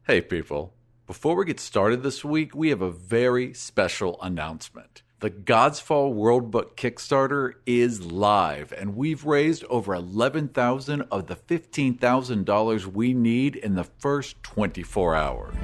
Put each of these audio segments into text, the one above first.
Hey people, before we get started this week, we have a very special announcement. The Godsfall World Book Kickstarter is live, and we've raised over $11,000 of the $15,000 we need in the first 24 hours.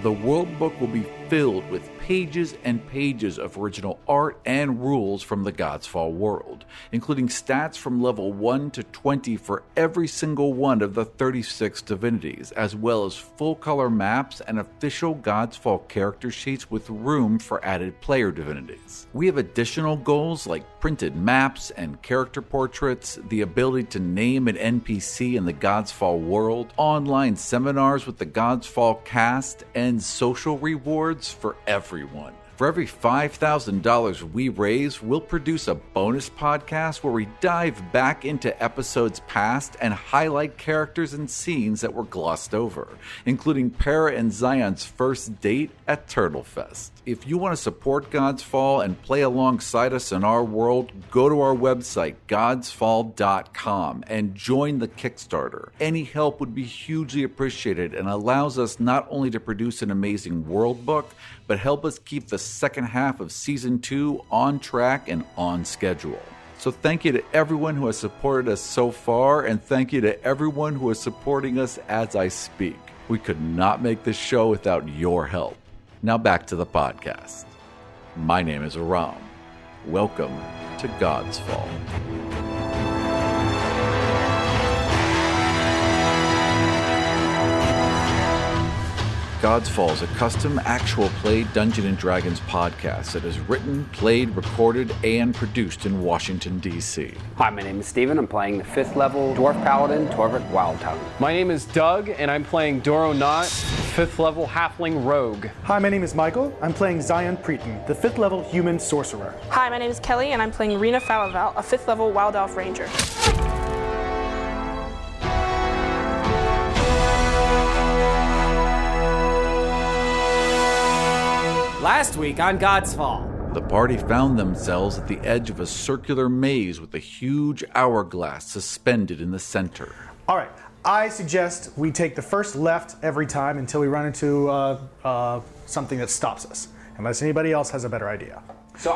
The World Book will be filled with pages and pages of original art and rules from the Godsfall world, including stats from level 1 to 20 for every single one of the 36 divinities, as well as full-color maps and official Godsfall character sheets with room for added player divinities. We have additional goals like printed maps and character portraits, the ability to name an NPC in the Godsfall world, online seminars with the Godsfall cast, and social rewards for everyone. For every $5,000 we raise, we'll produce a bonus podcast where we dive back into episodes past and highlight characters and scenes that were glossed over, including Para and Xion's first date at Turtlefest. If you want to support Godsfall and play alongside us in our world, go to our website, godsfall.com, and join the Kickstarter. Any help would be hugely appreciated and allows us not only to produce an amazing world book, but help us keep the second half of Season 2 on track and on schedule. So thank you to everyone who has supported us so far, and thank you to everyone who is supporting us as I speak. We could not make this show without your help. Now back to the podcast. My name is Aram. Welcome to Godsfall. Godsfall is a custom actual play Dungeons & Dragons podcast that is written, played, recorded, and produced in Washington, D.C. Hi, my name is Steven. I'm playing the 5th level Dwarf Paladin, Torrvic Wildtongue. My name is Doug, and I'm playing Dorro, Knott, 5th level Halfling Rogue. Hi, my name is Michael. I'm playing Xion Praeten, the 5th level Human Sorcerer. Hi, my name is Kelly, and I'm playing Rina Falaval, a 5th level Wild Elf Ranger. Last week on Godsfall. The party found themselves at the edge of a circular maze with a huge hourglass suspended in the center. All right, I suggest we take the first left every time until we run into something that stops us, unless anybody else has a better idea. So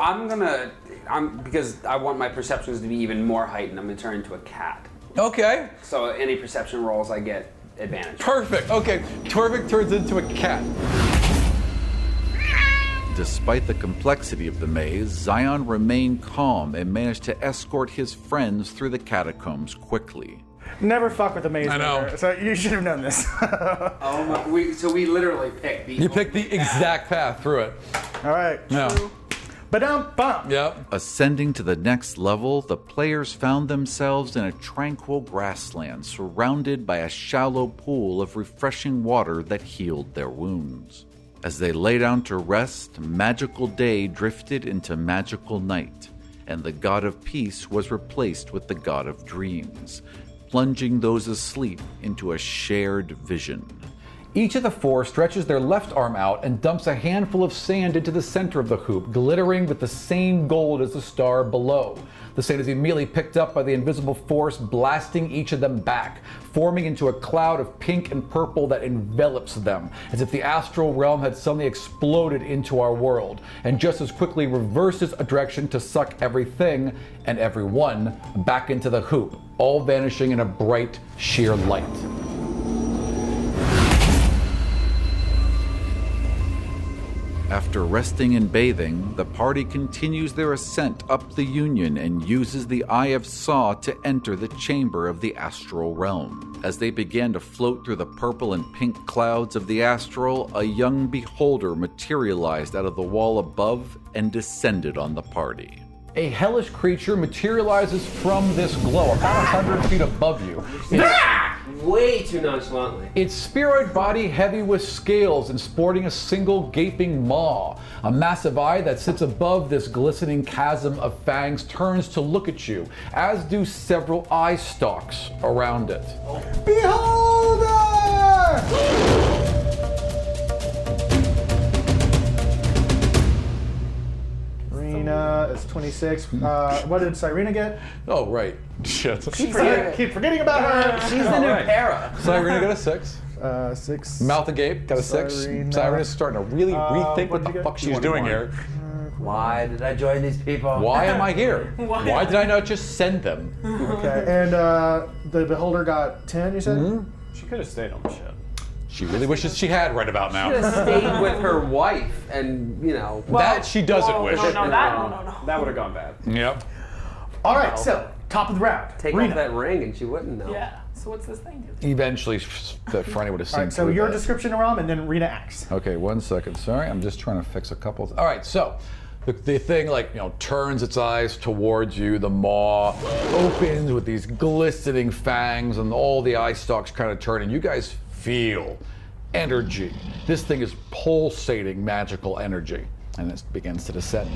because I want my perceptions to be even more heightened, I'm gonna turn into a cat. Okay. So any perception rolls I get advantage. Perfect. Okay, Torrvic turns into a cat. Despite the complexity of the maze, Xion remained calm and managed to escort his friends through the catacombs quickly. Never fuck with the maze. I know. Maker, so you should have known this. Oh my! So we literally picked the. You picked the exact path through it. All right. Yeah. Ba-dum-bum. Yep. Ascending to the next level, the players found themselves in a tranquil grassland surrounded by a shallow pool of refreshing water that healed their wounds. As they lay down to rest, magical day drifted into magical night, and the god of peace was replaced with the god of dreams, plunging those asleep into a shared vision. Each of the four stretches their left arm out and dumps a handful of sand into the center of the hoop, glittering with the same gold as the star below. The sand is immediately picked up by the invisible force, blasting each of them back, forming into a cloud of pink and purple that envelops them, as if the astral realm had suddenly exploded into our world, and just as quickly reverses a direction to suck everything and everyone back into the hoop, all vanishing in a bright, sheer light. After resting and bathing, the party continues their ascent up the Union and uses the Eye of Saw to enter the chamber of the astral realm. As they began to float through the purple and pink clouds of the astral, a young beholder materialized out of the wall above and descended on the party. A hellish creature materializes from this glow, about 100 feet above you. Way too nonchalantly. Its spheroid body heavy with scales and sporting a single gaping maw. A massive eye that sits above this glistening chasm of fangs turns to look at you, as do several eye stalks around it. Beholder! Rina. is 26. What did Cyrena get? Oh, right. Shit. Keep forgetting about her. She's the new para. Cyrena got a 6. 6. Mouth agape got a 6. Sirena's starting to really rethink what the fuck she's doing here. Why did I join these people? Why am I here? Why did I not just send them? Okay, and the Beholder got 10, you said? She could have stayed on the ship. She really wishes she had right about now. She should have stayed with her wife and, you know. That she doesn't wish. No. That would have gone bad. Yep. All right, so top of the round. Take Rina. off that ring and she wouldn't know. Yeah. So what's this thing do? Eventually, Franny would have seen All right, so through your that. description, Aram, and then Rina acts. Okay, 1 second. Sorry, I'm just trying to fix a couple. All right, so the thing, like, turns its eyes towards you. The maw opens with these glistening fangs, and all the eye stalks kind of turn, and you guys feel energy. This thing is pulsating magical energy, and it begins to descend.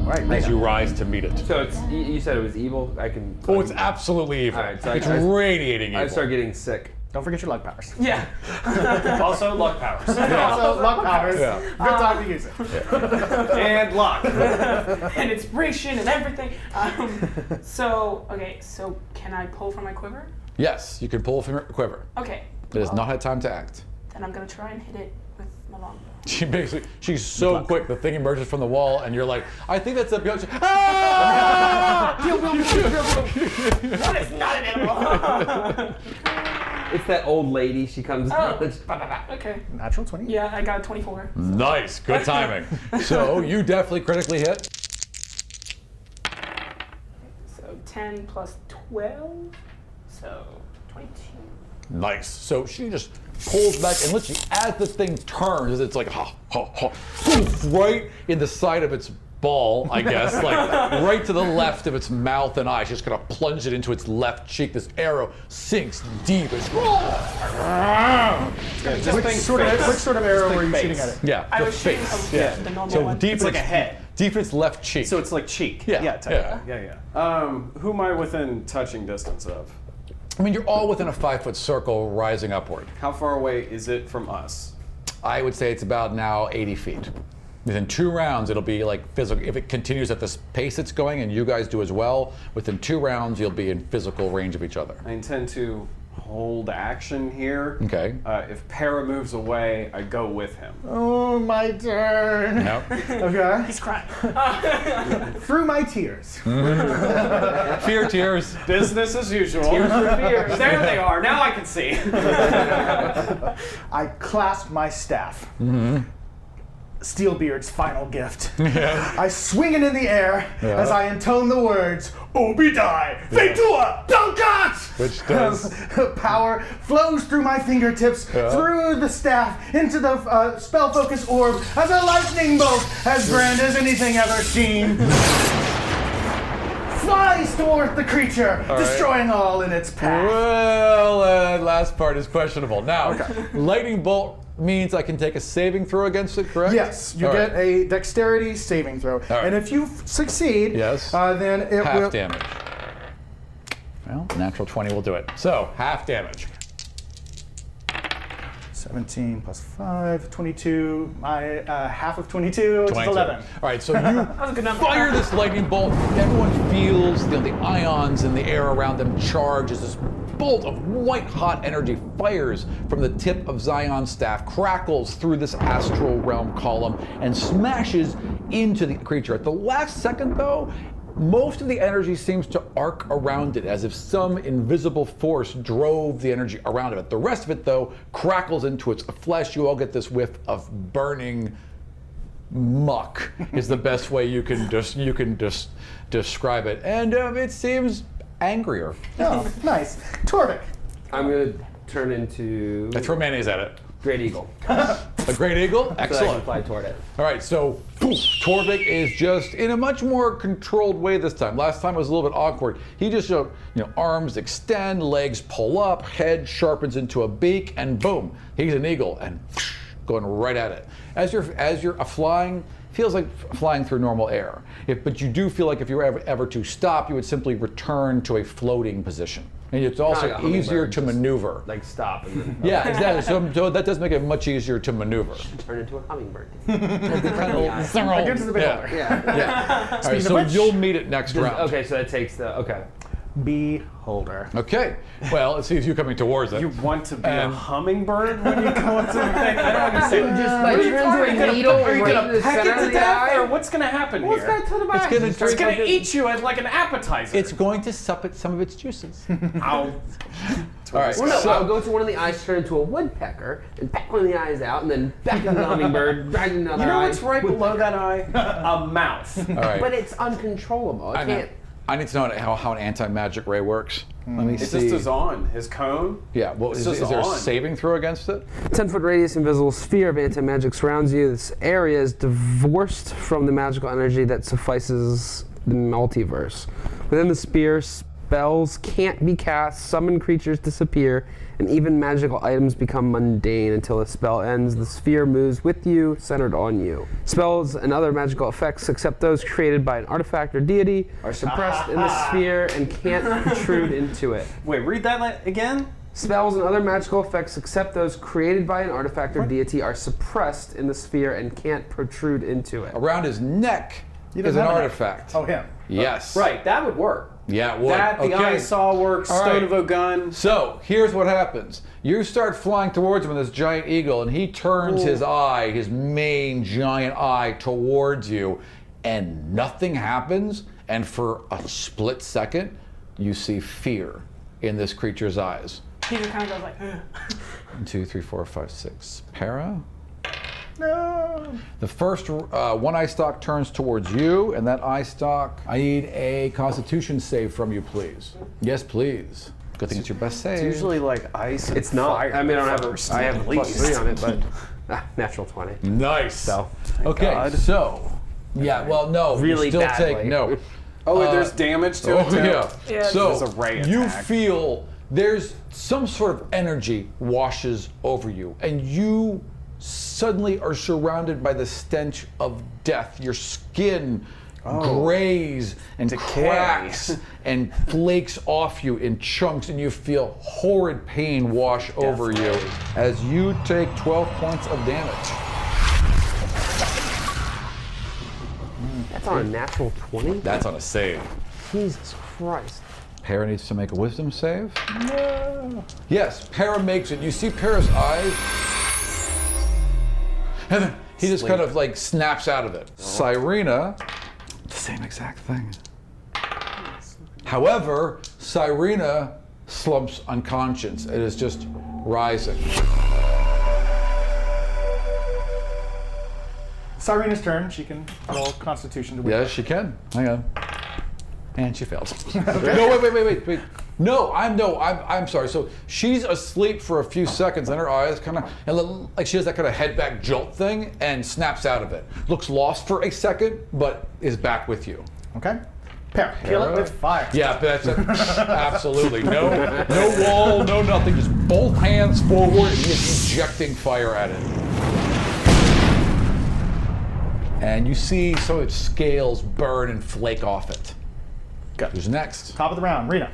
Right, As you rise to meet it. So it's, you said it was evil? I can. Oh, it's absolutely evil. All right, so it's I radiating evil. I start getting sick. Don't forget your luck powers. Yeah. Also, luck powers. Also, luck powers. Yeah. Good time to use it. And luck. And inspiration and everything. So can I pull from my quiver? Yes, you can pull from your quiver. Okay. It has not had time to act. Then I'm gonna try and hit it with my longbow. She's so quick, the thing emerges from the wall, and you're like, I think that's a beautiful. Ah! That is not an animal. It's that old lady. She comes. Okay. Natural 20. Yeah, I got 24. Nice, good timing. So you definitely critically hit. So 10 plus 12. So 22. Nice. So she just pulls back, and literally, as the thing turns, it's like right in the side of its ball, I guess, like right to the left of its mouth and eye. She's just gonna plunge it into its left cheek. This arrow sinks deep. It's Which sort of arrow were you shooting at it? yeah, I the was shooting face. from Yeah. the normal So one. deep It's in like a its head. deep in its left cheek. So it's like cheek. Yeah, Yeah. Who am I within touching distance of? I mean, you're all within a 5-foot circle rising upward. How far away is it from us? I would say it's about now 80 feet. Within 2 rounds, it'll be like physical. If it continues at this pace it's going, and you guys do as well, within 2 rounds, you'll be in physical range of each other. I intend to hold action here. Okay. If Para moves away, I go with him. Oh, my turn. No. Okay. He's crying. Through my tears. Fear tears. Business as usual. Fear. There they are. Now I can see. I clasp my staff. Steelbeard's final gift. I swing it in the air as I intone the words, Obidai, Vetua, Dunkat! Which does. Power flows through my fingertips, through the staff, into the spell-focused orb, as a lightning bolt, as grand as anything ever seen. Flies toward the creature, destroying all in its path. Well, that last part is questionable. Now, lightning bolt means I can take a saving throw against it, correct? Yes, you All get right. a dexterity saving throw. right. And if you succeed, Yes. then it will... Half damage. Well, natural 20 will do it. So, half damage. 17 plus 5, 22. My half of 22, which is 22. 11. All right, so you a good number. fire this lightning bolt. Everyone feels the ions in the air around them charge as this bolt of white-hot energy fires from the tip of Xion's staff, crackles through this astral realm column, and smashes into the creature. At the last second, though, most of the energy seems to arc around it, as if some invisible force drove the energy around it. The rest of it, though, crackles into its flesh. You all get this whiff of burning muck, is the best way you can just describe it. And it seems angrier. Oh, nice. Torrvic. I'm gonna turn into I throw mayonnaise at it. Great Eagle. A great eagle? So I can Excellent. fly toward it. All right, so Torrvic is just in a much more controlled way this time. Last time it was a little bit awkward. He just, arms extend, legs pull up, head sharpens into a beak, and boom, he's an eagle and going right at it. As you're flying, feels like flying through normal air. But you do feel like if you were ever to stop, you would simply return to a floating position. and it's also Kinda like a easier hummingbird, to just maneuver. Like stop and then Yeah, exactly. So that does make it much easier to maneuver. turn into a hummingbird. Against the beholder. Yeah. Yeah. All right, Speaking of so which- you'll meet it next round. Okay, so that takes the Beholder. Okay. Well, it sees you coming towards it. You want to be a And- hummingbird when you go into the thing? I don't understand. like turn into a needle Are you right in gonna the peck center it of to the death, or eye. what's gonna happen here? What's that to the back? gonna Just drink It's gonna like this. eat you as like an appetizer. It's going to sup at some of its juices. Ow. All right. Well, no, so, I'll go to one of the eyes, turn into a woodpecker, and peck one of the eyes out, and then back into the hummingbird, drag another You know eye. what's right below that eye? A mouth. all right. But it's uncontrollable. I can't. I need to know how an anti-magic ray works. Let me It's see. just his on, his cone. Yeah. Well, It's is just there a on. saving throw against it? 10-foot radius invisible sphere of anti-magic surrounds you. This area is divorced from the magical energy that suffices the multiverse. Within the sphere, spells can't be cast, summoned creatures disappear, and even magical items become mundane until the spell ends. The sphere moves with you, centered on you. Spells and other magical effects, except those created by an artifact or deity, are suppressed in the sphere and can't protrude into it. Wait, read that again? Spells and other magical effects, except those created by an artifact or deity, are suppressed in the sphere and can't protrude into it. Around his neck He is doesn't an have a neck. artifact. Oh, him. Yes. Right, that would work. Yeah, it would. That, the Okay. eye saw works, All stone right. of a gun. So here's what happens. You start flying towards him with this giant eagle, and he turns his eye, his main giant eye, towards you, and nothing happens. And for a split second, you see fear in this creature's eyes. He just kind of goes like, ugh. 1, 2, 3, 4, 5, 6. Para. No. The first one eye stalk turns towards you, and that eye stalk, I need a Constitution save from you, please. Yes, please. Good thing it's your best save. It's usually like ice and It's not. fire I mean, I don't first, have. I at have least. +3 on it, but natural 20. Nice. So, Okay, God. so yeah, well, no, Really you still badly. take no. Oh, there's damage to it Oh too? yeah. Yeah, So there's a ray you attack. feel there's some sort of energy washes over you, and you suddenly are surrounded by the stench of death. Your skin grays and Decay. cracks and flakes off you in chunks, and you feel horrid pain wash over you as you take 12 points of damage. that's on a natural 20? That's on a save. Jesus Christ. Para needs to make a wisdom save. No. Yes, Para makes it. You see Para's eyes, and then he just kind of like snaps out of it. Cyrena, the same exact thing. However, Cyrena slumps unconscious. It is just rising. Cyrena's turn. She can roll Constitution to win. Yes, she can. Hang on. And she fails. No, wait. No, I'm sorry. So she's asleep for a few seconds, and her eyes kind of, and like she has that kind of head back jolt thing, and snaps out of it. Looks lost for a second, but is back with you. Okay. Para. Kill it with fire. Yeah, that's it. Absolutely. No wall, no nothing. Just both hands forward, and he is ejecting fire at it. And you see some of its scales burn and flake off it. Good. Who's next? Top of the round. Rina.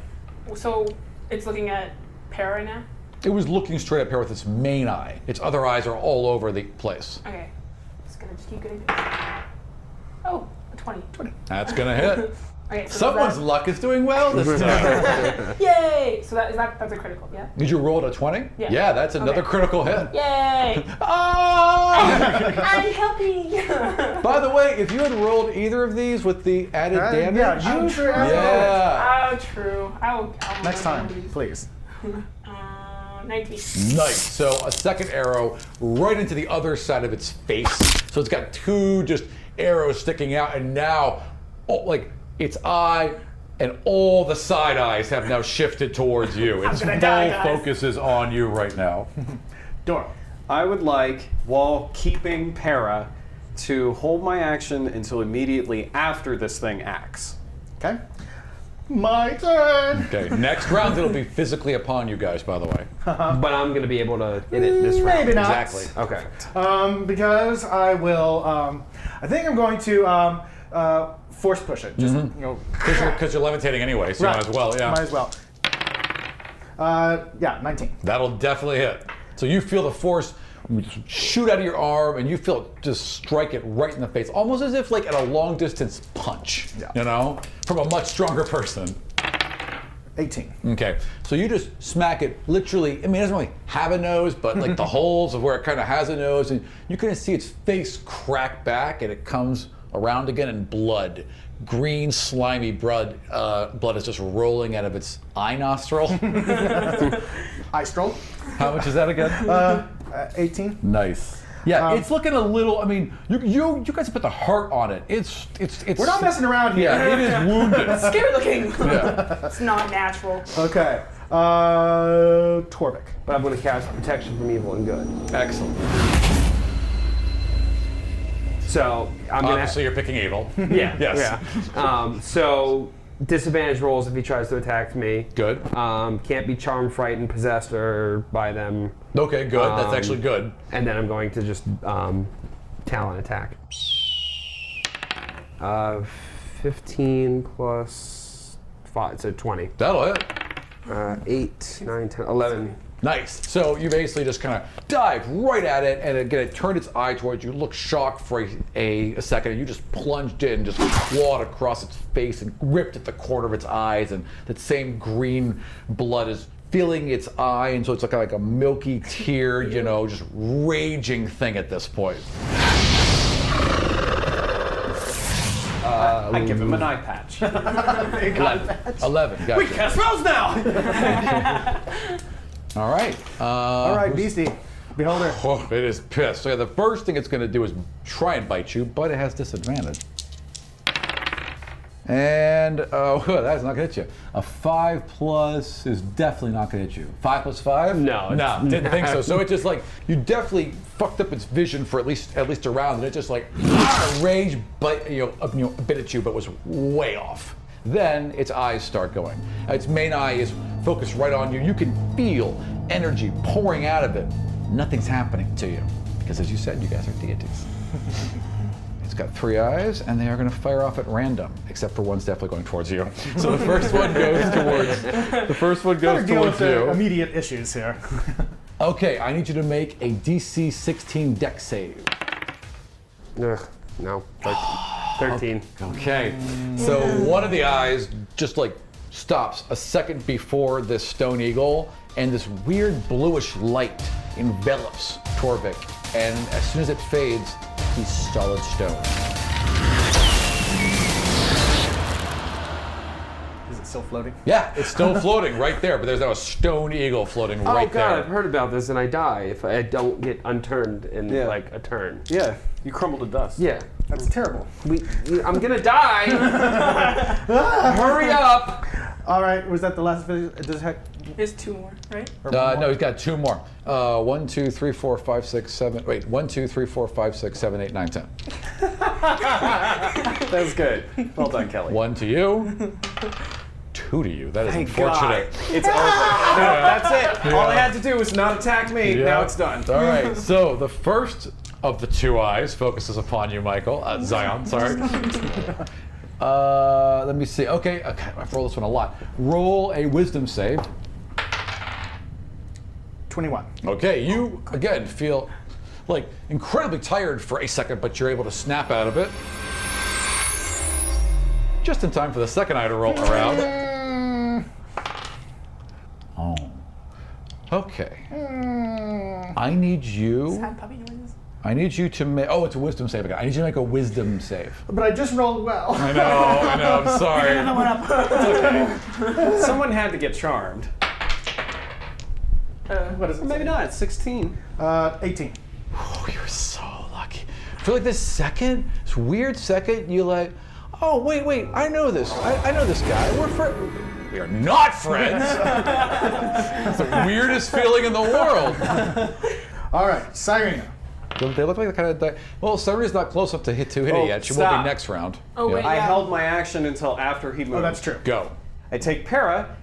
So it's looking at Para right now? It was looking straight at Para with its main eye. Its other eyes are all over the place. Okay. Just gonna just keep getting this. Oh, a 20. That's gonna hit. Okay, so Someone's luck is doing well this time. Yay! So that's a critical, yeah? Did you roll a 20? Yeah. Yeah, that's another Okay. critical hit. Yay! Oh! I'm helping! By the way, if you had rolled either of these with the added damage, Yeah, you sure have. yeah. Oh, true. I'll Next time, please. 19. Nice. So a second arrow right into the other side of its face. So it's got two just arrows sticking out, and now, like, its eye and all the side eyes have now shifted towards you. Its gonna full die, guys. focus is on you right now. Dorro. I would like, while keeping Para, to hold my action until immediately after this thing acts. Okay. My turn. Okay, next round it'll be physically upon you guys, by the way. But I'm going to be able to hit it this round. Maybe not. Exactly. Okay. Because I will. I think I'm going to force push it. Just you know. Because you're levitating anyway, so you might as well, yeah. Might as well. Yeah, 19. That'll definitely hit. So you feel the force shoot out of your arm, and you feel it just strike it right in the face, almost as if like at a long distance punch, you know, from a much stronger person. 18. Okay, so you just smack it literally, I mean, it doesn't really have a nose, but like the holes of where it kind of has a nose, and you kind of see its face crack back, and it comes around again, and blood, green, slimy blood is just rolling out of its eye nostril. I stroll. How much is that again? 18. Nice. Yeah, it's looking a little. I mean, you guys put the heart on it. It's. We're not messing around here. Yeah, it is wounded. Scary looking. Yeah. It's not natural. Okay. Torrvic. But I'm going to cast protection from evil and good. Excellent. So I'm going So you're picking evil. Yeah. Yes. Yeah. So disadvantage rolls if he tries to attack me. Good. Can't be charmed, frightened, possessed, or by them. Okay, good. That's actually good. And then I'm going to just talent attack. 15 plus 5, so 20. That'll hit. 8, 9, 10, 11. Nice. So you basically just kind of dive right at it, and again, it turned its eye towards you, looked shocked for a second, and you just plunged in, just clawed across its face and ripped at the corner of its eyes, and that same green blood is filling its eye, and so it's like a milky tear, you know, just raging thing at this point. I give him an eye patch. 11. Gotcha. We cast spells now! All right. All right, Beastie. Beholder. Oh, it is pissed. So yeah, the first thing it's going to do is try and bite you, but it has disadvantage. And that's not going to hit you. A 5 plus is definitely not going to hit you. 5 plus 5? No, Didn't think so. So it just like you definitely fucked up its vision for at least a round, and it just like rage, bit at you, but was way off. Then its eyes start going. Its main eye is focused right on you. You can feel energy pouring out of it. Nothing's happening to you because, as you said, you guys are deities. It's got 3 eyes, and they are going to fire off at random, except for one's definitely going towards you. So the first one goes towards you. Immediate issues here. Okay, I need you to make a DC 16 dex save. Ugh, no. 13. Okay, so one of the eyes just like stops a second before this stone eagle, and this weird bluish light envelops Torrvic, and as soon as it fades, he's solid stone. Is it still floating? Yeah, it's still floating right there, but there's now a stone eagle floating right Oh god, there. I've heard about this, and I die if I don't get unturned in like a turn. Yeah, you crumble to dust. Yeah. That's terrible. I'm gonna die! Hurry up! All right, was that the last video? Does it have... There's 2 more, right? No, he's got 2 more. 1, 2, 3, 4, 5, 6, 7. Wait, 1, 2, 3, 4, 5, 6, 7, 8, 9, 10. That was good. Well done, Kelly. 1 to you. 2 to you. That is Thank unfortunate. God. It's over. No, that's it. All I had to do was not attack me. Yeah. Now it's done. All right. So the first of the 2 eyes focuses upon you, Michael. Xion, sorry. Let me see. Okay, I've rolled this one a lot. Roll a wisdom save. 21. Okay, you again feel like incredibly tired for a second, but you're able to snap out of it. Just in time for the second eye to roll around. Oh. Okay. I need you. Sad puppy noises. I need you to make. Oh, it's a wisdom save again. I need you to make a wisdom save. But I just rolled well. I know. I'm sorry. Someone had to get charmed. What is it? Maybe not. It's 16. 18. Oh, you're so lucky. For like this weird second, you like, oh wait, I know this. I know this guy. We're friends. We are not friends. It's the weirdest feeling in the world. All right, Cyrena. They look like the kind of. Well, Serena's not close enough to hit it yet. She will stop. be next round. Oh, wait. I Yeah. held my action until after he moved. Oh, that's true. Go. I take Para,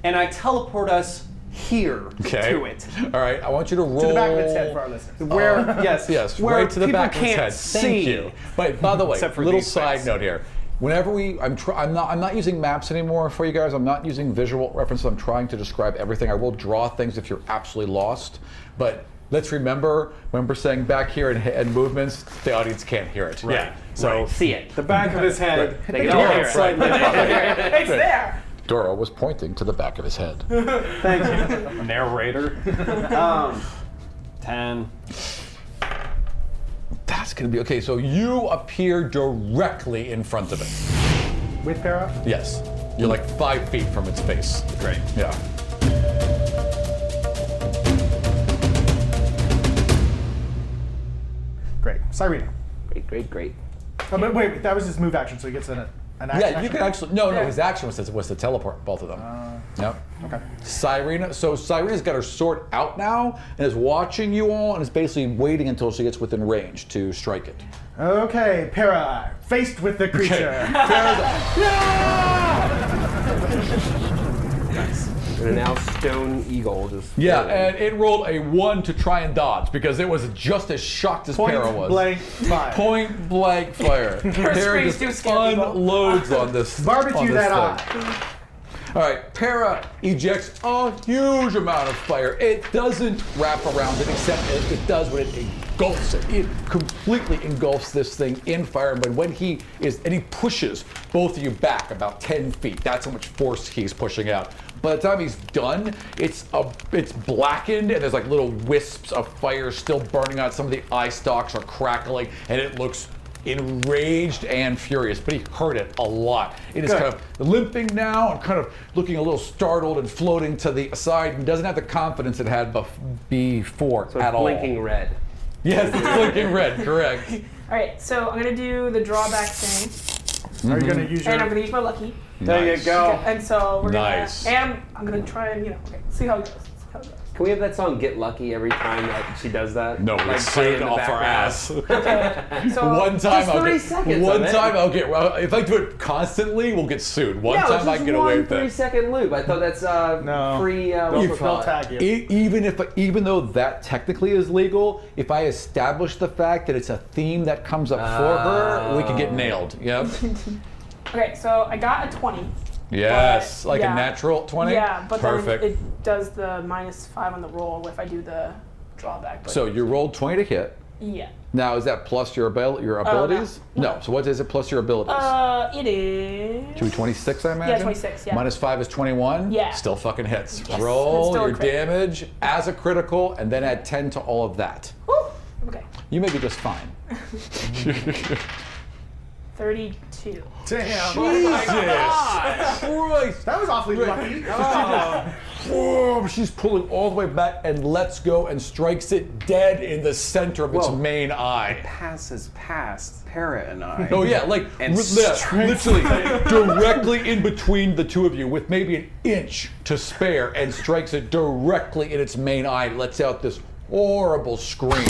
and I teleport us here Okay. to it. All right. I want you to roll. To the back of its head for our listeners. Where, yes, Yes, where right to the people back of his can't head. see. Thank you. But by the way, Except for little these side things. note here. whenever I'm not using maps anymore for you guys. I'm not using visual references. I'm trying to describe everything. I will draw things if you're absolutely lost, but let's remember when we're saying back here and movements, the audience can't hear it. Right. Yeah. So See it. The back of his head. They can all hear it. Slightly above it. It's there. Dorro was pointing to the back of his head. Thank you. Narrator. 10. That's gonna be okay. So you appear directly in front of it. With Para? Yes. You're like 5 feet from its face. Great. Yeah. Great. Cyrena. Great. Oh, but wait, that was his move action, so he gets an action. Yeah, you can actually. No, his action was to teleport both of them. Yep. Okay. Cyrena. So Cyrena's got her sword out now and is watching you all and is basically waiting until she gets within range to strike it. Okay, Para, faced with the creature. And now Stone Eagle just. Yeah, and it rolled a 1 to try and dodge because it was just as shocked as Para was. Blank fire. Point blank fire. Para screens just do scare people. unloads on this. Barbecue on this that thing. eye. All right, Para ejects a huge amount of fire. It doesn't wrap around it, except it does when it engulfs it. It completely engulfs this thing in fire. But when he pushes both of you back about 10 feet. That's how much force he's pushing out. By the time he's done, it's blackened and there's like little wisps of fire still burning out. Some of the eye stalks are crackling, and it looks enraged and furious, but he hurt it a lot. It is kind of limping now and kind of looking a little startled and floating to the side and doesn't have the confidence it had before So at all. blinking red. Yes, it's blinking red, correct. All right, so I'm gonna do the drawback thing, Are you gonna use and I'm your? gonna use my lucky. There you go. And so we're gonna. Nice. And I'm gonna try and see how it goes. Can we have that song "Get Lucky" every time that she does that? No, Like, it's play in sued the off our background? ass. So One time Just I'll 3 get seconds one of it. time I'll get. Well, if I do it constantly, we'll get sued. One Yeah, time it's I just can get away one with it. 3-second loop. I thought that's No. free. They'll tag you. Even though that technically is legal, if I establish the fact that it's a theme that comes up for her, we can get nailed. Yep. Okay, so I got a 20. Yes, But, like yeah. a natural 20. Yeah, but perfect. then it does the -5 on the roll if I do the drawback. But So you rolled 20 to hit. yeah. Now is that plus your abilities? no. No. So what is it plus your abilities? It is. Should be 26, I imagine? 26, yeah. -5 is 21? Yeah. Still fucking hits. Yes, it's Roll still a your crit. damage as a critical and then add 10 to all of that. Woo! Okay. You may be just fine. 32. Damn. Christ! That was awfully lucky. Whoa, she's pulling all the way back and lets go and strikes it dead in the center of its Whoa. main eye. Passes past Para and I. Oh yeah, like And literally directly in between the two of you with maybe an inch to spare and strikes it directly in its main eye and lets out this horrible scream.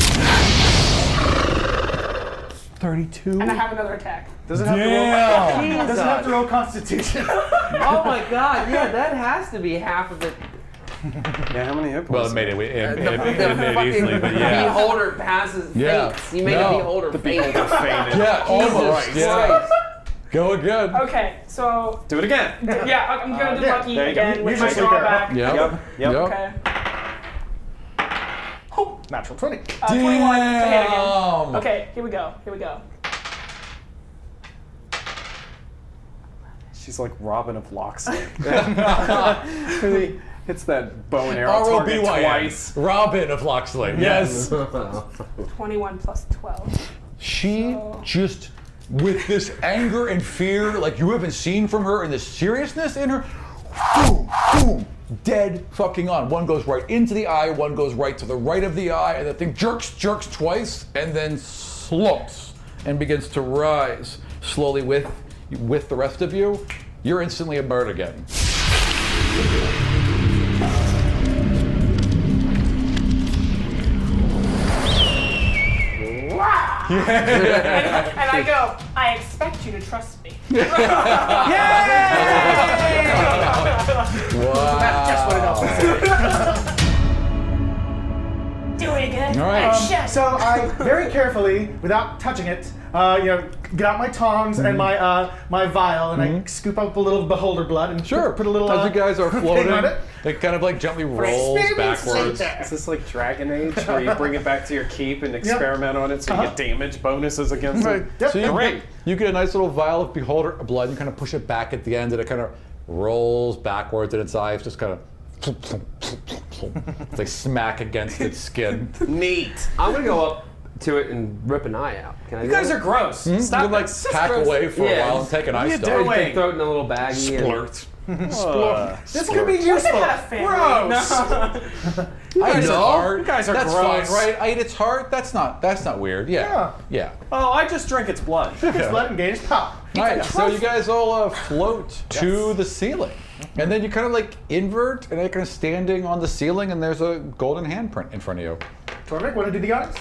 32? And I have another attack. Doesn't have to roll. Damn! Doesn't have to roll Constitution. Oh my God! Yeah, that has to be half of it. Yeah, how many hit Well, points? it made it, The fucking easily, but yeah. beholder passes. Yeah. Faints. You made No. a beholder faint. Yeah, almost. Yeah. Christ. Go again. Okay, so Do it again. yeah, I'm gonna do yeah, lucky there you go. again with Use my your sleeper. drawback. Yep. Yep. Okay. Oh, Natural 20. 21 to hit again. Damn. Okay, here we go. Here we go. She's like Robin of Locksley. It's that bow and arrow target R-O-B-Y-N. twice. Robin of Locksley. Yes. 21 plus 12. She just, with this anger and fear like you haven't seen from her and this seriousness in her, boom, boom, dead fucking on. One goes right into the eye, one goes right to the right of the eye, and the thing jerks twice, and then slumps and begins to rise slowly with the rest of you. You're instantly a bird again. And I go, I expect you to trust me. Wow. That's just what it also said. do it again. All right. So I very carefully, without touching it, get out my tongs and my vial, and I scoop up a little beholder blood and put a little. As you guys are floating, on it. it kind of like gently rolls backwards. Is this like Dragon Age, where you bring it back to your keep and experiment on it so you get damage bonuses against it? Yep. So you get a nice little vial of beholder blood, and you kind of push it back at the end, and it kind of rolls backwards, and its eyes just kind of. It's like smack against its skin. Neat. I'm gonna go up to it and rip an eye out. Can I? You guys are gross. You Stop can like that. pack away for a Yeah. while and take an eye you star. doing? Can throw it in a little baggie. Splurt. This could be useful. Gross. I ate its heart. You guys are That's gross. fine, right? I ate its heart. That's not weird. Yeah. Oh, I just drink its blood. It's blood and gains power. All right, so you guys all float to the ceiling, and then you kind of like invert, and you're kind of standing on the ceiling, and there's a golden handprint in front of you. Torrvic, want to do the honors?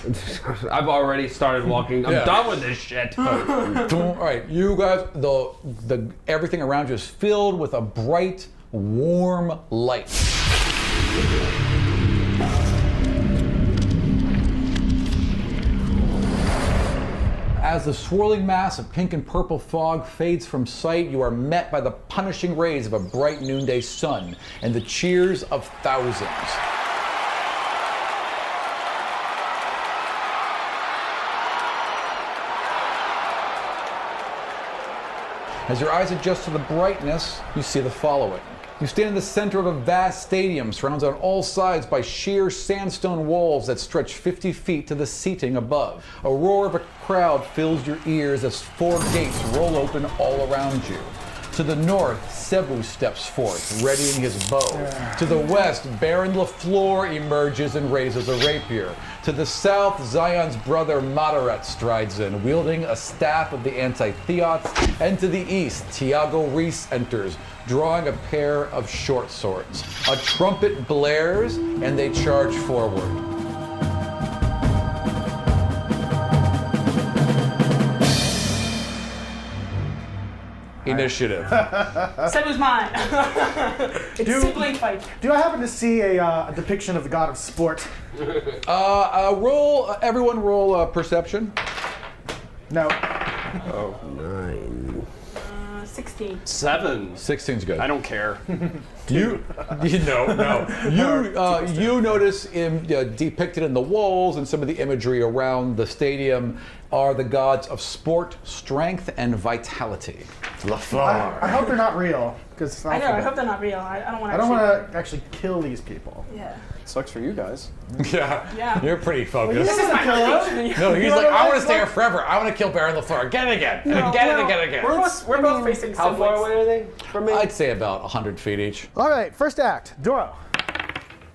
I've already started walking. I'm done with this shit. All right, you guys, the everything around you is filled with a bright, warm light. As the swirling mass of pink and purple fog fades from sight, you are met by the punishing rays of a bright noonday sun and the cheers of thousands. As your eyes adjust to the brightness, you see the following. You stand in the center of a vast stadium surrounded on all sides by sheer sandstone walls that stretch 50 feet to the seating above. A roar of a crowd fills your ears as 4 gates roll open all around you. To the north, Cebu steps forth, readying his bow. To the west, Baron LaFleur emerges and raises a rapier. To the south, Xion's brother Madaret strides in, wielding a staff of the anti-Theots. And to the east, Tiago Reese enters, drawing a pair of short swords. A trumpet blares, and they charge forward. Initiative. Said mine. It's sibling fight. Do I happen to see a depiction of the god of sport? Everyone roll perception. No. 16. 7. 16's good. I don't care. You notice depicted in the walls and some of the imagery around the stadium are the gods of sport, strength, and vitality. I hope they're not real, because I know. I hope they're not real. I don't want to. I don't want to actually kill these people. Yeah. Sucks for you guys. Yeah. You're pretty focused. This is my religion. No, he's like, I want to stay here forever. I want to kill Baron LaFleur again and again. And again and again and again. We're both facing How far siblings. away are they from me? I'd say about 100 feet each. All right, first act, Dorro.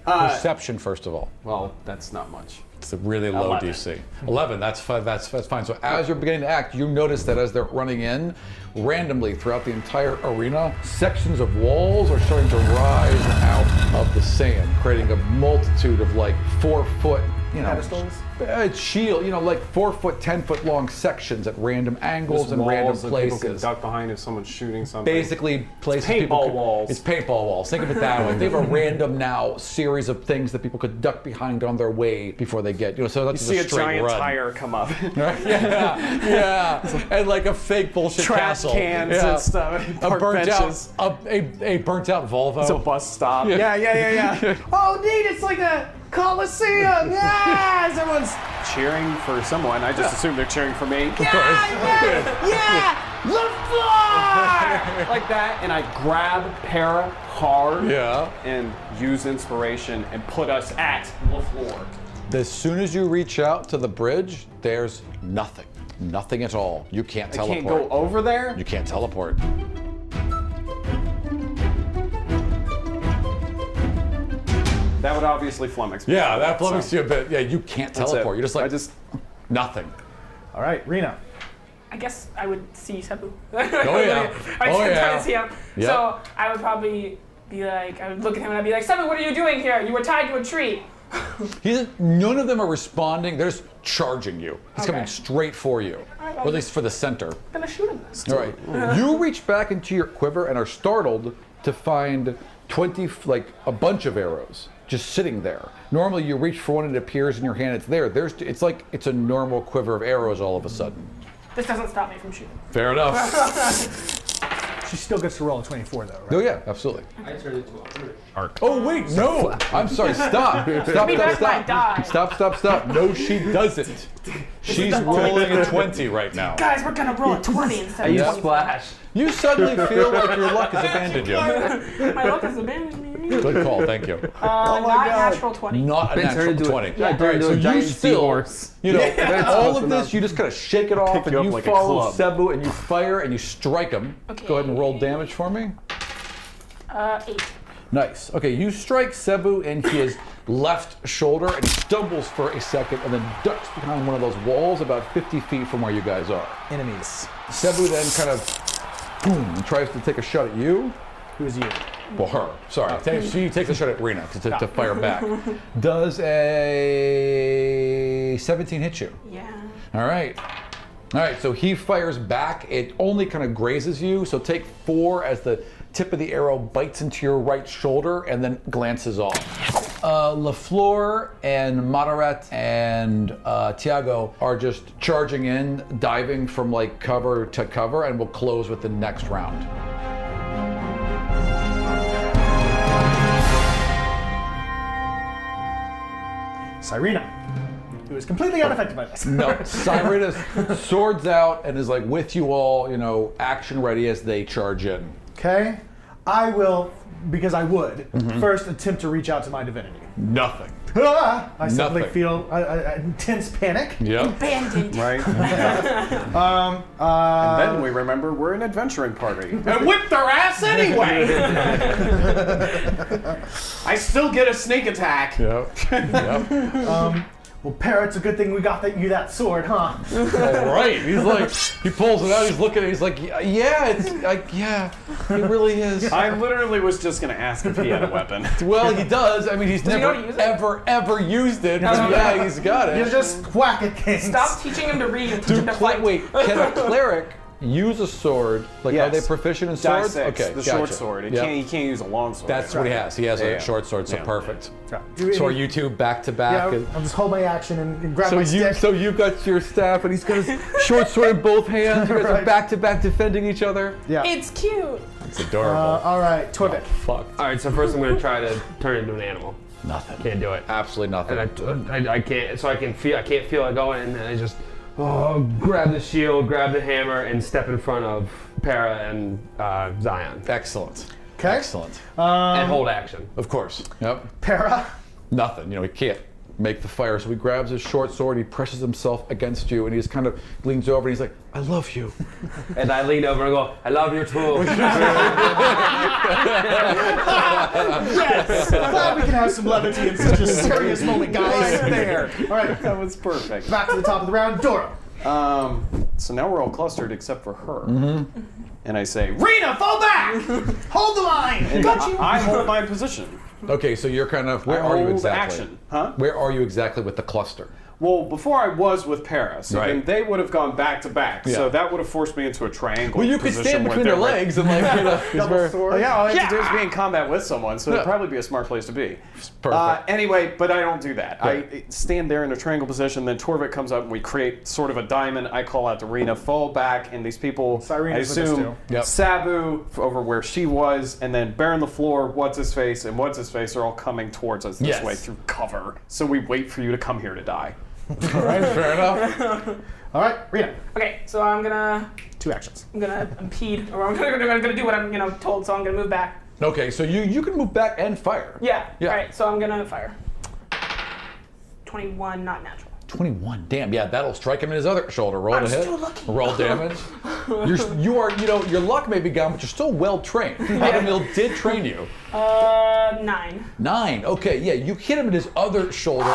Perception, first of all. Well, that's not much. It's a really low 11. DC. 11, that's fine. So as you're beginning to act, you notice that as they're running in, randomly throughout the entire arena, sections of walls are starting to rise out of the sand, creating a multitude of like 4 foot, Pedestals? Shield, like 4 foot, 10 foot long sections at random angles and random Walls that people can places. duck behind if someone's shooting something. Basically, places Paintball people could, walls. It's paintball walls. Think of it that way. They have a random now series of things that people could duck behind on their way before they get. So that's You see a a straight giant run. tire come up. Yeah, and like a fake bullshit Trash castle. cans Yeah. and stuff. A Park burnt benches. out, a burnt out Volvo. It's a bus stop. Yeah. Yeah. Oh, neat! It's like a Coliseum. Yeah! Everyone's cheering for someone. I just assume they're cheering for me. Of course. LaFleur! Like that, and I grab Para hard Yeah. and use inspiration and put us at LaFleur. As soon as you reach out to the bridge, there's nothing. Nothing at all. You can't I teleport. can't go over there? You can't teleport. That would obviously flummox me. Yeah, that flummoxes you a bit. Yeah, you can't That's teleport. it. You're just like, I just nothing. All right, Rina. I guess I would see Cebu. Oh, yeah. I Oh, try yeah. to see him. Yep. So I would probably be like, I would look at him and I'd be like, Cebu, what are you doing here? You were tied to a tree. None of them are responding. They're just charging you. He's Okay. coming straight for you, right, or at least for the center. I'm gonna shoot him. All right. You reach back into your quiver and are startled to find a bunch of arrows just sitting there. Normally you reach for one and it appears in your hand, it's there. It's like it's a normal quiver of arrows all of a sudden. This doesn't stop me from shooting. Fair enough. She still gets to roll a 24 though, right? Oh yeah, absolutely. I turned into a Oh wait, no! I'm sorry, stop. Stop. No, she doesn't. She's rolling a 20 right now. Guys, we're gonna roll a 20 instead of You 25. splash. You suddenly feel like your luck has abandoned you. My luck has abandoned me. Good call, thank you. Not natural 20. Not a natural 20. I turned into a giant seahorse. You know, all close of this, you just kind of shake it off, you and up you like a follow club. Cebu, and you fire, and you strike him. Okay. Go ahead and roll damage for me. 8. Nice. Okay, you strike Cebu in his left shoulder, and he stumbles for a second, and then ducks behind one of those walls about 50 feet from where you guys are. Enemies. Cebu then kind of, boom, tries to take a shot at you. Who's you? Well, her. Sorry. She takes a shot at Rina to fire back. Does a 17 hit you? Yeah. All right. All right, so he fires back. It only kind of grazes you, so take 4 as the tip of the arrow bites into your right shoulder and then glances off. LaFleur and Madaret and Tiago are just charging in, diving from like cover to cover, and will close with the next round. Cyrena, who is completely unaffected by this. No, Cyrena swords out and is like with you all, you know, action ready as they charge in. Okay, I will, because I would, first attempt to reach out to my divinity. Nothing. I suddenly Nothing. feel intense panic. Yep. Abandoned. Right? And then we remember we're an adventuring party. And whip their ass anyway! I still get a sneak attack. Yep. Well, Parrot, it's a good thing we got you that sword, huh? All right. He's like, he pulls it out. He's looking at it. He's like, yeah, it's like, yeah, it really is. I literally was just going to ask if he had a weapon. Well, he does. I mean, he's know how never, to use it? ever used it. But yeah, he's got it. You just whack at things. Stop teaching him to read and teach him to fight. Wait, can a cleric use a sword? Like, are they Yes. proficient in Die swords? 6, Okay, the gotcha. short sword. Yep. He can't use a long sword. That's what he has. He has a Yeah. short sword, so Yeah. perfect. Do So are any- you two back to back? Yeah, I'll just hold my action and grab So my you, stick. so you've got your staff, and he's got his short sword in both hands. You guys are Right. back to back defending each other. Yeah. It's cute. It's adorable. All right, Torrvic. Fuck. All right, so first I'm going to try to turn into an animal. Nothing. Can't do it. Absolutely nothing. And I can't. So I can't feel it going, and then I just grab the shield, grab the hammer, and step in front of Para and Xion, Excellent. Okay. Excellent. and hold action. Of course. Yep. Para. Nothing. You know, he can't make the fire, so he grabs his short sword, he presses himself against you, and he just kind of leans over and he's like, I love you. And I lean over and go, I love you too. Yes. I'm glad we can have some levity in such a serious moment, guys. Right there. All right, That was perfect. back to the top of the round. Dorro. So now we're all clustered except for her. And I say, Rina, fall back! Hold the line. And I hold my position. Okay, so you're kind of, where I are you hold exactly? action. Huh? Where are you exactly with the cluster? Well, before I was with Para, so Right. then they would have gone back to back. Yeah. So that would have forced me into a triangle. Well, you could position stand where between their they're legs and like, you know, Double sword. Oh, yeah, all I have to do is be in combat with someone, so it'd probably be a smart place to be. Perfect. Anyway, but I don't do that. Right. I stand there in a triangle position, then Torrvic comes up and we create sort of a diamond. I call out to Rina, fall back, and these people, Cyrena's I with us assume, too. Yep. Sabu over where she was, and then Baron LaFleur, What's-His-Face, and What's-His-Face are all coming towards us this Yes. way through cover. So we wait for you to come here to die. All right, fair enough. All right, Rina. Okay, so I'm gonna 2 actions. impede, or I'm gonna do what I'm told. So I'm gonna move back. Okay, so you can move back and fire. Yeah. Yeah. All right, so I'm gonna fire. 21, not natural. 21. Damn, yeah, that'll strike him in his other shoulder. Roll to hit. still looking. Roll damage. You are, you know, your luck may be gone, but you're still well trained. Adamil did train you. 9. 9. Okay, yeah, you hit him in his other shoulder.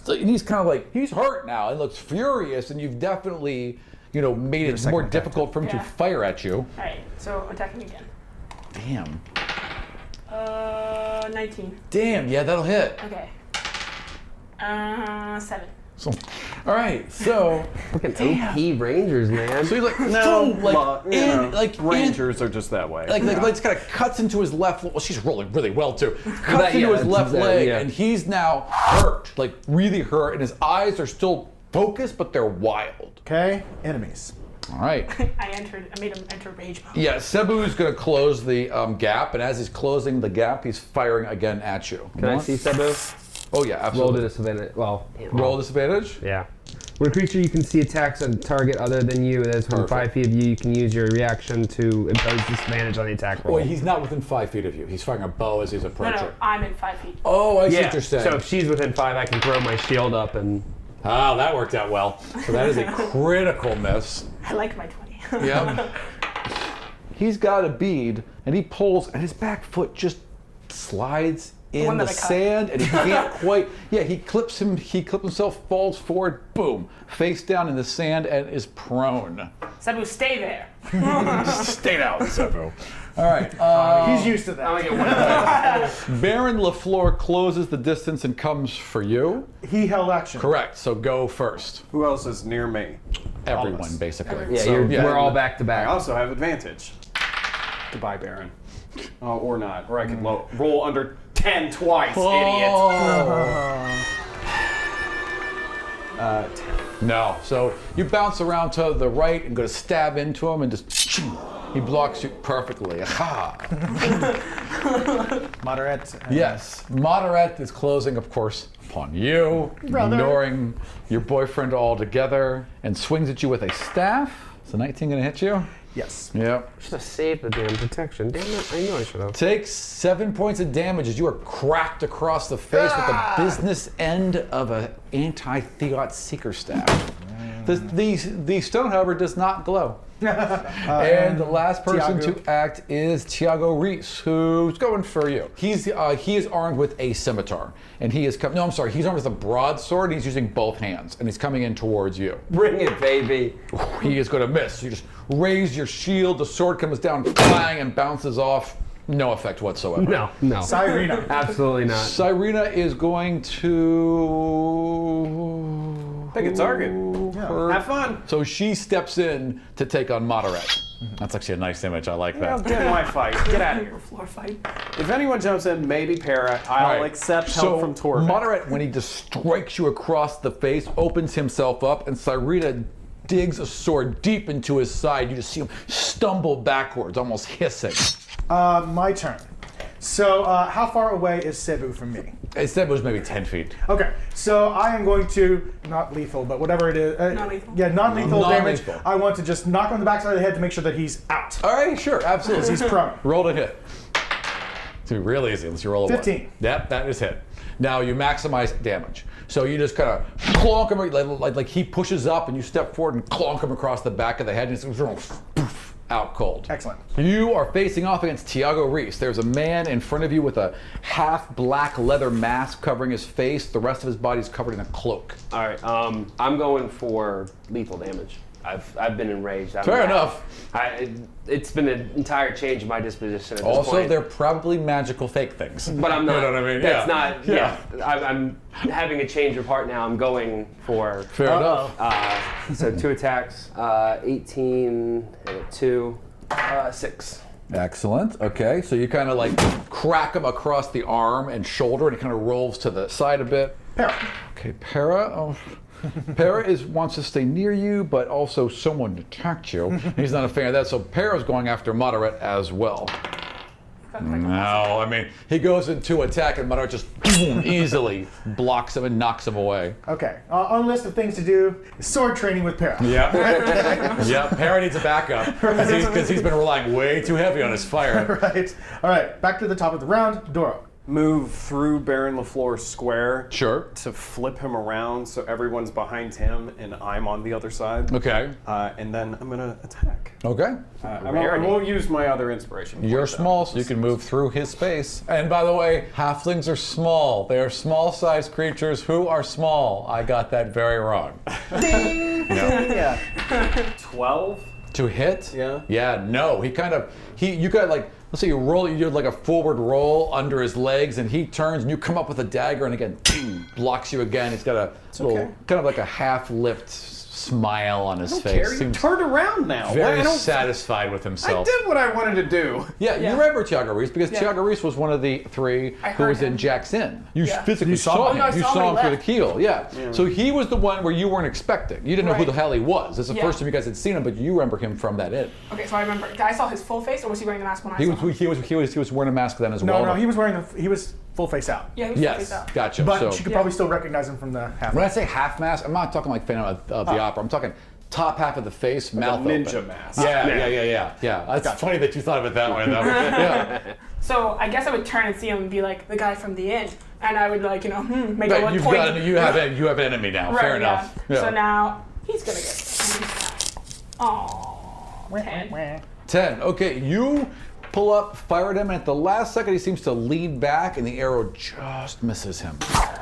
And he's kind of like, he's hurt now and looks furious, and you've definitely, you know, made it more difficult for him to Yeah. fire at you. All right, so attacking again. Damn. 19. Damn, yeah, that'll hit. Okay. 7. So, all right, so Fucking OP Rangers, man. he's like, No, boom, like, well, you in, know, like in- Rangers are just that way. like just kind of cuts into his left. Well, she's rolling really well too. Cuts That- into yeah, his left that's- leg, yeah. and he's now hurt, like really hurt, and his eyes are still focused, but they're wild. Okay, enemies. All right. I made him enter rage mode. Yeah, Cebu's going to close the gap, and as he's closing the gap, he's firing again at you. Can I see Cebu? Oh yeah, Roll absolutely. to disadvantage. Well, Roll disadvantage. Yeah. When a creature you can see attacks on a target other than you that is within 5 feet of you, you can use your reaction to impose disadvantage on the attack roll. Wait, he's not within 5 feet of you. He's firing a bow as he's No, approaching. no, I'm at 5 feet. Oh, I see yeah. what you're saying. So if she's within 5, I can throw my shield up and. Oh, that worked out well. So that is a critical miss. I like my 20. Yep. He's got a bead, and he pulls, and his back foot just slides in one the that I cut. sand, and he can't quite. Yeah, he clips himself, falls forward, boom, face down in the sand, and is prone. Cebu, stay there. Stay down, Cebu. All right. He's used to that. I get one. Baron LaFleur closes the distance and comes for you. He held action. Correct. So go first. Who else is near me? Everyone, Almost. basically. Yeah, So, yeah. we're all back to I back. also have advantage. Goodbye, Baron. Or not. Or I can roll under 10 twice, idiot. 10. No. So you bounce around to the right and go to stab into him, and just he blocks you perfectly. Aha. Moderate. Yes. Moderate is closing, of course, upon you, ignoring your boyfriend altogether, and swings at you with a staff. Is a 19 going to hit you? Yes. Yep. Should have saved the damn protection. Damn it, I know I should have. Takes 7 points of damage as you are cracked across the face with the business end of an anti-Theot seeker staff. The stone, however, does not glow. And the last person Tiago. to act is Tiago Reese, who's going for you. He is armed with a scimitar, and he is coming. No, I'm sorry. He's armed with a broadsword. He's using both hands, and he's coming in towards you. Bring it, baby. He is going to miss. You just raise your shield. The sword comes down, clang, and bounces off. No effect whatsoever. No. Cyrena. Absolutely not. Cyrena is going to Pick a target. her- Have fun. So she steps in to take on Moderate. That's actually a nice image. I like I'll that. get in my fight. Get out of here. Floor fight. If anyone jumps in, maybe Para. I'll All right. accept help from Torrvic. Moderate, when he just strikes you across the face, opens himself up, and Cyrena digs a sword deep into his side. You just see him stumble backwards, almost hissing. My turn. So, how far away is Cebu from me? It said it was maybe 10 feet. Okay, so I am going to, not lethal, but whatever it is. Non-lethal? Yeah, non-lethal damage. Non-lethal. I want to just knock on the backside of the head to make sure that he's out. All right, sure, absolutely. He's prone. Roll to hit. It's gonna be real easy unless you roll a 15. 1. Yep, that is hit. Now you maximize damage. So you just kind of clonk him, like he pushes up and you step forward and clonk him across the back of the head and it's poof, out cold. Excellent. You are facing off against Tiago Reese. There's a man in front of you with a half black leather mask covering his face. The rest of his body is covered in a cloak. All right, I'm going for lethal damage. I've been enraged. Fair enough. It's been an entire change in my disposition at this Also, point. they're probably magical fake things. But I'm not. You know what I mean? That's Yeah. not. Yeah. I'm having a change of heart now. I'm going for. Fair enough. So 2 attacks, 18 and a 2, 6. Excellent. Okay, so you kind of like crack him across the arm and shoulder, and he kind of rolls to the side a bit. Para. Okay, Para. Oh. Para wants to stay near you, but also someone attacked you. He's not a fan of that, so Para's going after Moderate as well. No, I mean, he goes into attack, and Moderate just boom, easily blocks him and knocks him away. Okay, on the list of things to do is sword training with Para. Yeah. Yeah, Para needs a backup because he's been relying way too heavy on his fire. Right. All right, back to the top of the round. Dorro. Move through Baron LaFleur's square Sure. to flip him around so everyone's behind him and I'm on the other side. Okay. And then I'm going to attack. Okay. I won't use my other inspiration. You're point, though. small, so you can move through his space. And by the way, halflings are small. They are small-sized creatures who are small. I got that very wrong. Yeah. 12? To hit? Yeah. Yeah, no. You got like let's say you roll, you do like a forward roll under his legs, and he turns, and you come up with a dagger, and again, blocks you again. He's got a little, kind of like a half-lipped smile on his face. You Seems turned around now. very satisfied with I himself. did what I wanted to do. Yeah, you remember Tiago Reese because Tiago Reese was one of the three who heard was in him. Jack's Inn. You physically You saw saw him? him. Oh, no, I You saw him saw him when he through the left. keel. Yeah. So he was the one where you weren't expecting. You didn't know who the Right. hell he was. This is the Yeah. first time you guys had seen him, but you remember him from that inn. Okay, so I remember. I saw his full face, or was he wearing the mask when I He saw was him? he was wearing a mask then as No, well. no, he was wearing he was full face out. Yeah, he was full face Yes, out. gotcha. But so she could probably still recognize him from the half. when I say half mask, I'm not talking like Phantom of the Opera. I'm talking top half of the face, mouth ninja open. mask. Yeah. It's funny that you thought of it that way, though. Yeah. So I guess I would turn and see him and be like the guy from the inn, and I would make But a you point. have an enemy now. Right, Fair enough. Yeah. Yeah. So now he's gonna get. Oh. 10. 10. Okay, you pull up, fire at him, and at the last second he seems to lean back, and the arrow just misses him.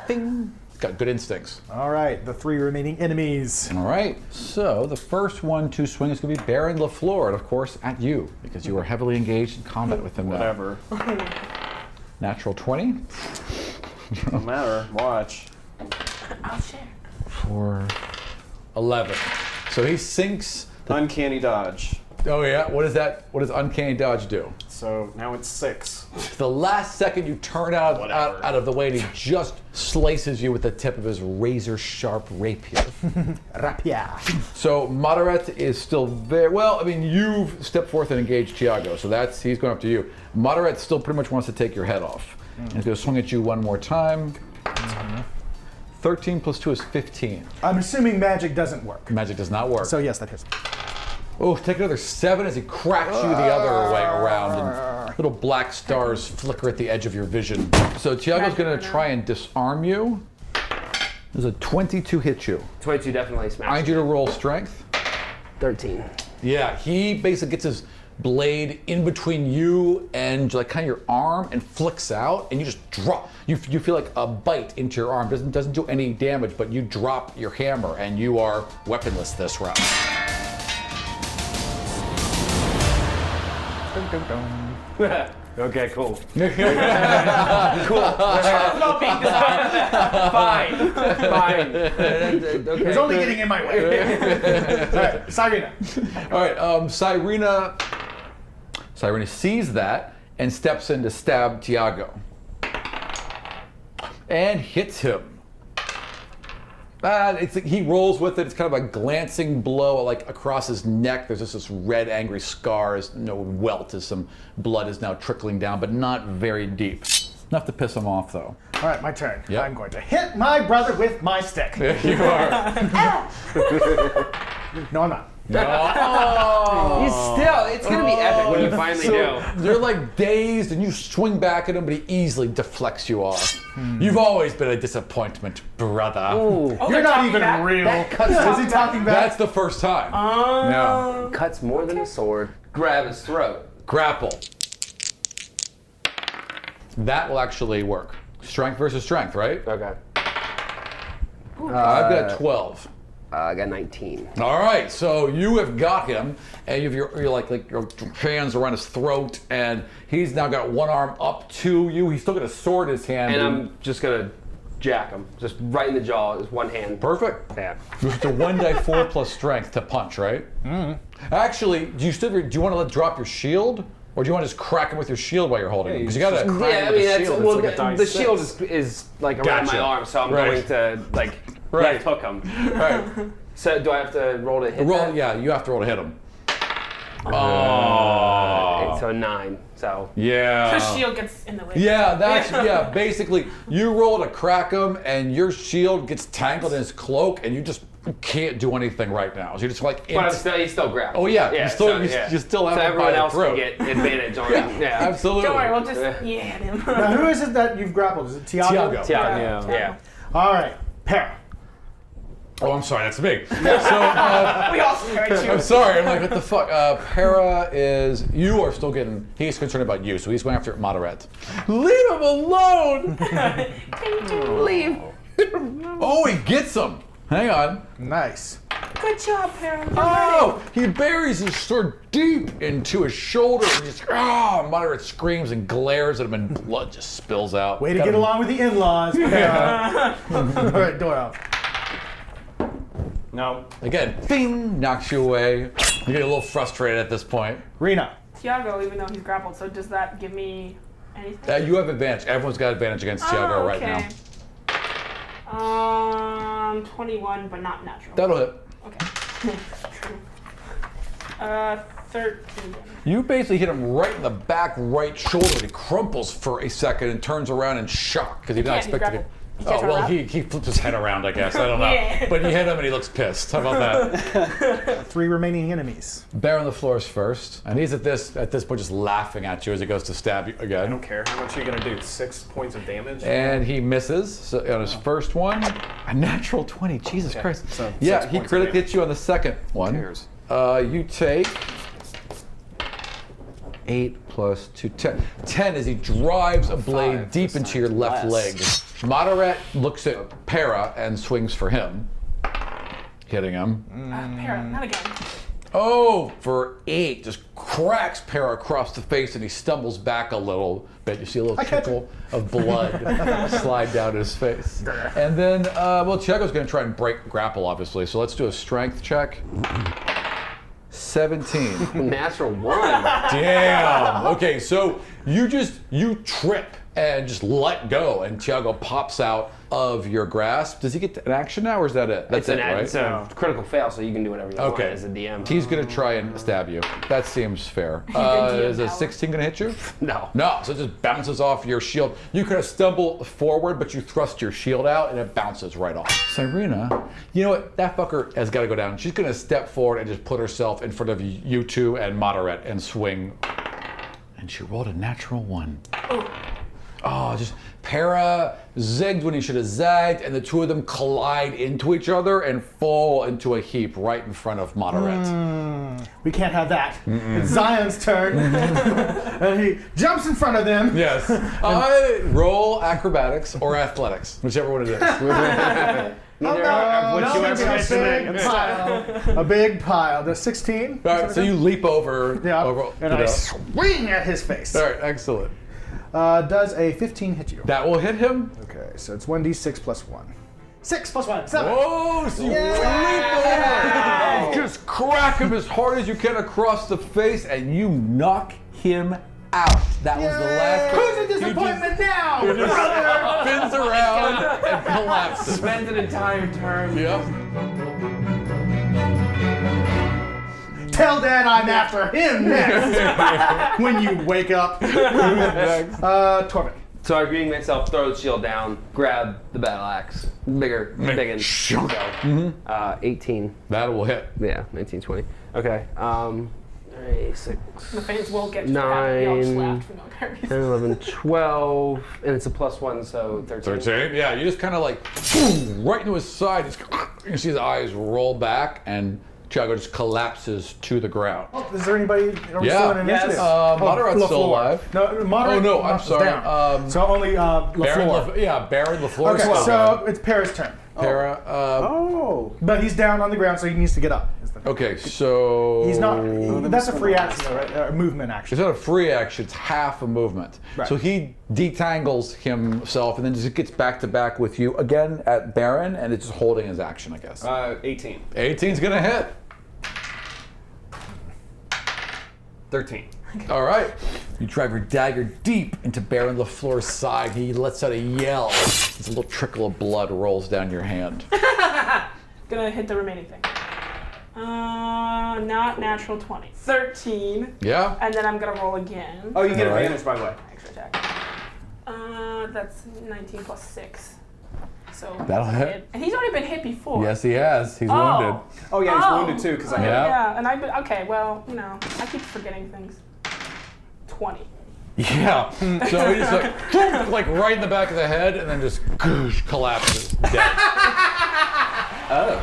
Bing. Got good instincts. All right, the 3 remaining enemies. All right, so the first one to swing is going to be Baron LaFleur, and of course at you, because you are heavily engaged in combat with him now. Whatever. Natural 20 Don't matter. Watch. I'll share. for 11. So he sinks. Uncanny dodge. Oh yeah, what is that? What does Uncanny Dodge do? So now it's 6. The last second you turn out of the way, and he just slices you with the tip of his razor-sharp rapier. Rapia. So Moderate is still there. Well, I mean, you've stepped forth and engaged Tiago, so he's going after you. Moderate still pretty much wants to take your head off. And he's going to swing at you one more time. 13 plus 2 is 15. I'm assuming magic doesn't work. Magic does not work. So yes, that hits. Oh, take another 7 as he cracks you the other way around, and little black stars flicker at the edge of your vision. So Tiago's going to try and disarm you. Does a 22 hit you? 22 definitely I smashed. need you to roll strength. 13. Yeah, he basically gets his blade in between you and like kind of your arm and flicks out, and you just drop. You feel like a bite into your arm. Doesn't do any damage, but you drop your hammer, and you are weaponless this round. Okay, cool. Not being disarmed. Fine. It's only getting in my way. All right, Cyrena. All right, Cyrena sees that and steps in to stab Tiago. And hits him. He rolls with it. It's kind of a glancing blow like across his neck. There's just this red, angry scar. No welt as some blood is now trickling down, but not very deep. Enough to piss him off, though. All right, my turn. Yep. I'm going to hit my brother with my stick. There you are. No, I'm not. It's gonna be epic when you finally do. You're like dazed, and you swing back at him, but he easily deflects you off. You've always been a disappointment, brother. You're not even real. Is he talking back? That's the first time. No. Cuts more than a sword. Grab his throat. Grapple. That will actually work. Strength versus strength, right? Okay. I've got 12. I got 19. All right, so you have got him, and you have your hands around his throat, and he's now got one arm up to you. He's still got a sword in his hand. And I'm just gonna jack him. Just right in the jaw, just one hand. Perfect. Yeah. It's a 1d4 plus strength to punch, right? Actually, do you want to drop your shield, or do you want to just crack him with your shield while you're holding him? Because you got to. Yeah, I mean, that's, shield, well, it's like a die the six. shield is like around Gotcha. my arm, so I'm Right. going to like Right. left hook him. Right. So do I have to roll to hit Roll. that? Yeah, you have to roll to hit him. So 9. So Yeah. The shield gets in the way. Yeah, basically, you roll to crack him, and your shield gets tangled in his cloak, and you can't do anything right now. So you're just like. but he's still grabbed. Oh yeah, you still so have so him by everyone the else throat. can get advantage on him. Yeah. Absolutely. Don't worry, we'll just hit him. Now, who is it that you've grappled? Is it Tiago? Tiago. Yeah. All right, Para. Oh, I'm sorry, that's me. So, We all scared you. I'm sorry, I'm like, what the fuck? Para you are still getting, he's concerned about you, so he's going after Moderate. Leave him alone! Leave. Oh, he gets him! Hang on. Nice. Good job, Para. Oh! He buries his sword deep into his shoulder and just, Moderate screams and glares at him and blood just spills out. Way to get along with the in-laws. Para. All right, Dorro. No. Again, bing, knocks you away. You get a little frustrated at this point. Rina. Tiago, even though he's grappled, so does that give me anything? You have advantage. Everyone's got advantage against Tiago right now. 21, but not natural. That'll hit. Okay. True. 13. You basically hit him right in the back right shoulder. He crumples for a second and turns around in shock because he did not can't, he's expect it. grappled. He can't turn around? He flips his head around, I guess. I don't know. Yeah. But you hit him and he looks pissed. How about that? 3 remaining enemies. Bear on the floor is first, and he's at this point just laughing at you as he goes to stab you again. I don't care. How much are you going to do? 6 points of damage? And he misses so on his first one. A natural 20. Jesus Christ. So yeah, 6 he points of critically damage. hits you on the second one. cares? You take 8 plus 2, 10. 10 as he drives a blade 5 deep this into time. your left leg. Moderate looks at Para and swings for him, hitting him. Para, not again. Oh, for 8, just cracks Para across the face and he stumbles back a little bit. You see a little trickle of blood slide down his face. And then, Tiago's going to try and break grapple, obviously. So let's do a strength check. 17. Natural 1. Damn. Okay, so you trip and just let go, and Tiago pops out of your grasp. Does he get an action now, or is that it? That's it, right? It's a critical fail, so you can do whatever you want as a DM. He's gonna try and stab you. That seems fair. Is a 16 gonna hit you? No. No, so it just bounces off your shield. You kind of stumble forward, but you thrust your shield out and it bounces right off. So Rina, you know what? That fucker has gotta go down. She's gonna step forward and just put herself in front of you two and Moderate and swing. And she rolled a natural 1. Oh, just Para zigged when he should have zagged, and the two of them collide into each other and fall into a heap right in front of Moderate. We can't have that. It's Zion's turn. And he jumps in front of them. Yes. Roll acrobatics or athletics, whichever one it is. Neither of which you ever mentioned. A big pile. The 16. All right, so you leap over. Yeah. over And I swing at his face. All right, excellent. Does a 15 hit you? That will hit him. Okay, so it's 1d6 plus 1. 6 plus 1, 7. Oh, so you leap over, just crack him as hard as you can across the face, and you knock him out. That was the last. Who's a disappointment now? Spins around and collapses. Spends an entire turn. Yep. Tell Dad I'm after him next. When you wake up. Torrvic. So I reading myself, throw the shield down, grab the battle axe. Bigger, big and Shunk. 18. That will hit. Yeah, 19, 20. Okay. 6, The fans will get you. We all just 9, laughed for no apparent reason. 10, 11, 12, and it's a +1, so 13. 13. Yeah, you just kind of like boom, right into his side. You see his eyes roll back, and Tiago just collapses to the ground. Is there anybody? Are we Yeah. still in initiative? Moderate's still alive. No, Moderate. Oh, no, I'm is sorry. down. So only LaFleur. Baron LaFleur. Okay, so it's Para's turn. Para. But he's down on the ground, so he needs to get up. Okay, so He's not. That's a free action, though, right? Movement action. It's not a free action, it's half a movement. Right. So he detangles himself and then just gets back to back with you again at Baron, and it's just holding his action, I guess. 18. 18's gonna hit. 13. All right. You drive your dagger deep into Baron LaFleur's side. He lets out a yell. As a little trickle of blood rolls down your hand. Gonna hit the remaining thing. Not natural 20. 13. Yeah? And then I'm gonna roll again. Oh, you get All right. advantage, by the way. Extra attack. That's 19 plus 6. So That'll hit. And he's already been hit before. Yes, he has. He's Oh. wounded. Oh, yeah, he's Oh. wounded too, because I hit Yeah. him. Yeah, and okay, well, I keep forgetting things. 20. Yeah. So he just like right in the back of the head, and then just collapses dead.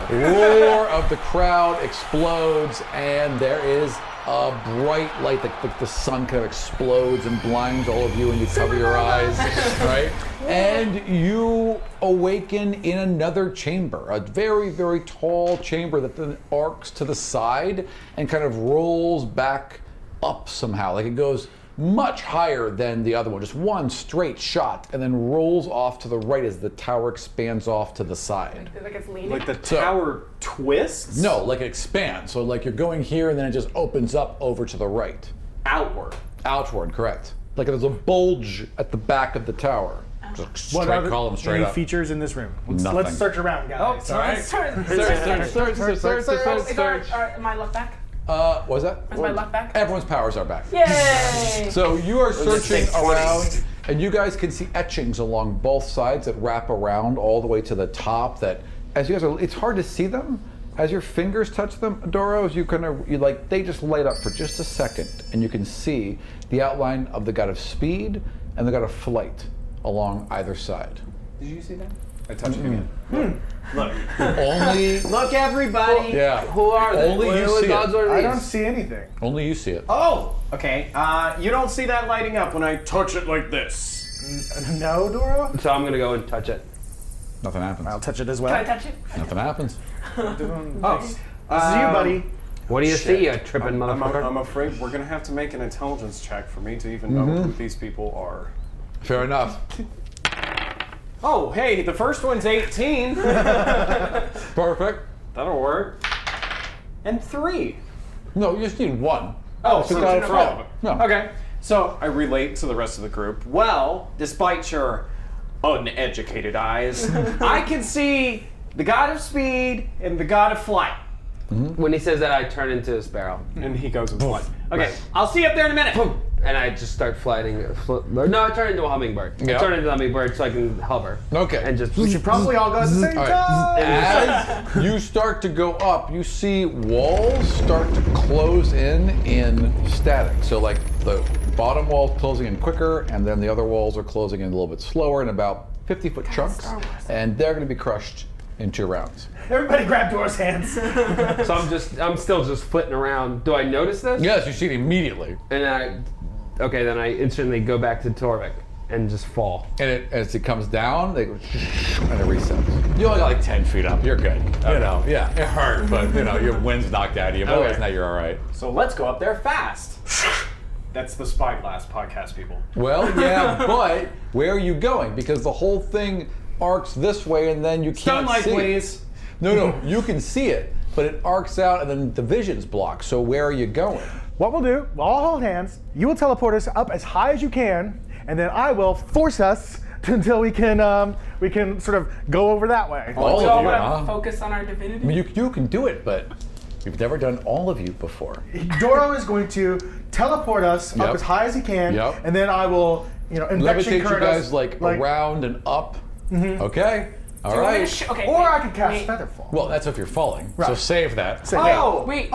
Roar of the crowd explodes, and there is a bright light, like the sun kind of explodes and blinds all of you, and you cover your eyes, right? And you awaken in another chamber, a very, very tall chamber that then arcs to the side and kind of rolls back up somehow. Like it goes much higher than the other one, just one straight shot, and then rolls off to the right as the tower expands off to the side. Like it's leaning. Like the tower twists? No, like it expands. So like you're going here and then it just opens up over to the right. Outward. Outward, correct. Like there's a bulge at the back of the tower. Just What straight are column straight any up. features in this room? Nothing. Let's search around, guys. Oh, all right? search. Search. Am I luck back? What was that? Is my luck back? Everyone's powers are back. Yay! So you are searching say 20. around, and you guys can see etchings along both sides that wrap around all the way to the top. That, as you guys are, it's hard to see them. As your fingers touch them, Dorro, as they just light up for just a second, and you can see the outline of the god of speed and the god of flight along either side. Did you see that? I touched it again. Look. Only, Look, everybody. yeah. Who are they? Only you What see gods it. are I these? don't see anything. Only you see it. Oh, okay. You don't see that lighting up when I touch it like this. No, Dorro? So I'm gonna go and touch it. Nothing happens. I'll touch it as Can I well. touch it? Nothing happens. Oh. This is you, buddy. What do you Shit. see, you tripping motherfucker? I'm afraid we're gonna have to make an intelligence check for me to even know who these people are. Fair enough. Oh, hey, the first one's 18. Perfect. That'll work. And 3. No, you just need one. Oh, So so got it for all of it. No. Okay. So I relate to the rest of the group. Well, despite your uneducated eyes, I can see the god of speed and the god of flight. When he says that, I turn into a sparrow. And he goes with flight. Okay, I'll see you up there in a minute. And I just start flying. No, I turn into a hummingbird. Yeah. I turn into a hummingbird so I can hover. Okay. And just. We should probably all go at the same All time. right. As you start to go up, you see walls start to close in static. So like the bottom wall's closing in quicker, and then the other walls are closing in a little bit slower in about 50-foot chunks, Star Wars. and they're going to be crushed in 2 rounds. Everybody grab Dorro's hands. So I'm still just flitting around. Do I notice this? Yes, you see it immediately, And then I instantly go back to Torrvic and just fall. and as it comes down, they go and it resets. You only got like 10 feet up. You're good. You know, yeah, it hurt, but you know your wind's knocked out of you. But otherwise, now you're all right. So let's go up there fast. That's the Spyglass podcast, people. Well, yeah, but where are you going? Because the whole thing arcs this way, and then you can't Stonelight, see. please. No, you can see it, but it arcs out, and then the vision's blocked. So where are you going? What we'll do, we'll all hold hands. You will teleport us up as high as you can, and then I will force us until we can sort of go over that way. All We of all you, want huh? to focus on our divinity. I mean, you can do it, but you've never done all of you before. Dorro is going to teleport us Yep. up as high as he can, Yep. and then I will, infection Levitate you current guys us, like around and up. Okay, all You want me to right. okay, Or wait, I could cast wait. Featherfall. Well, that's if you're falling. So Right. save that. Oh, Wait.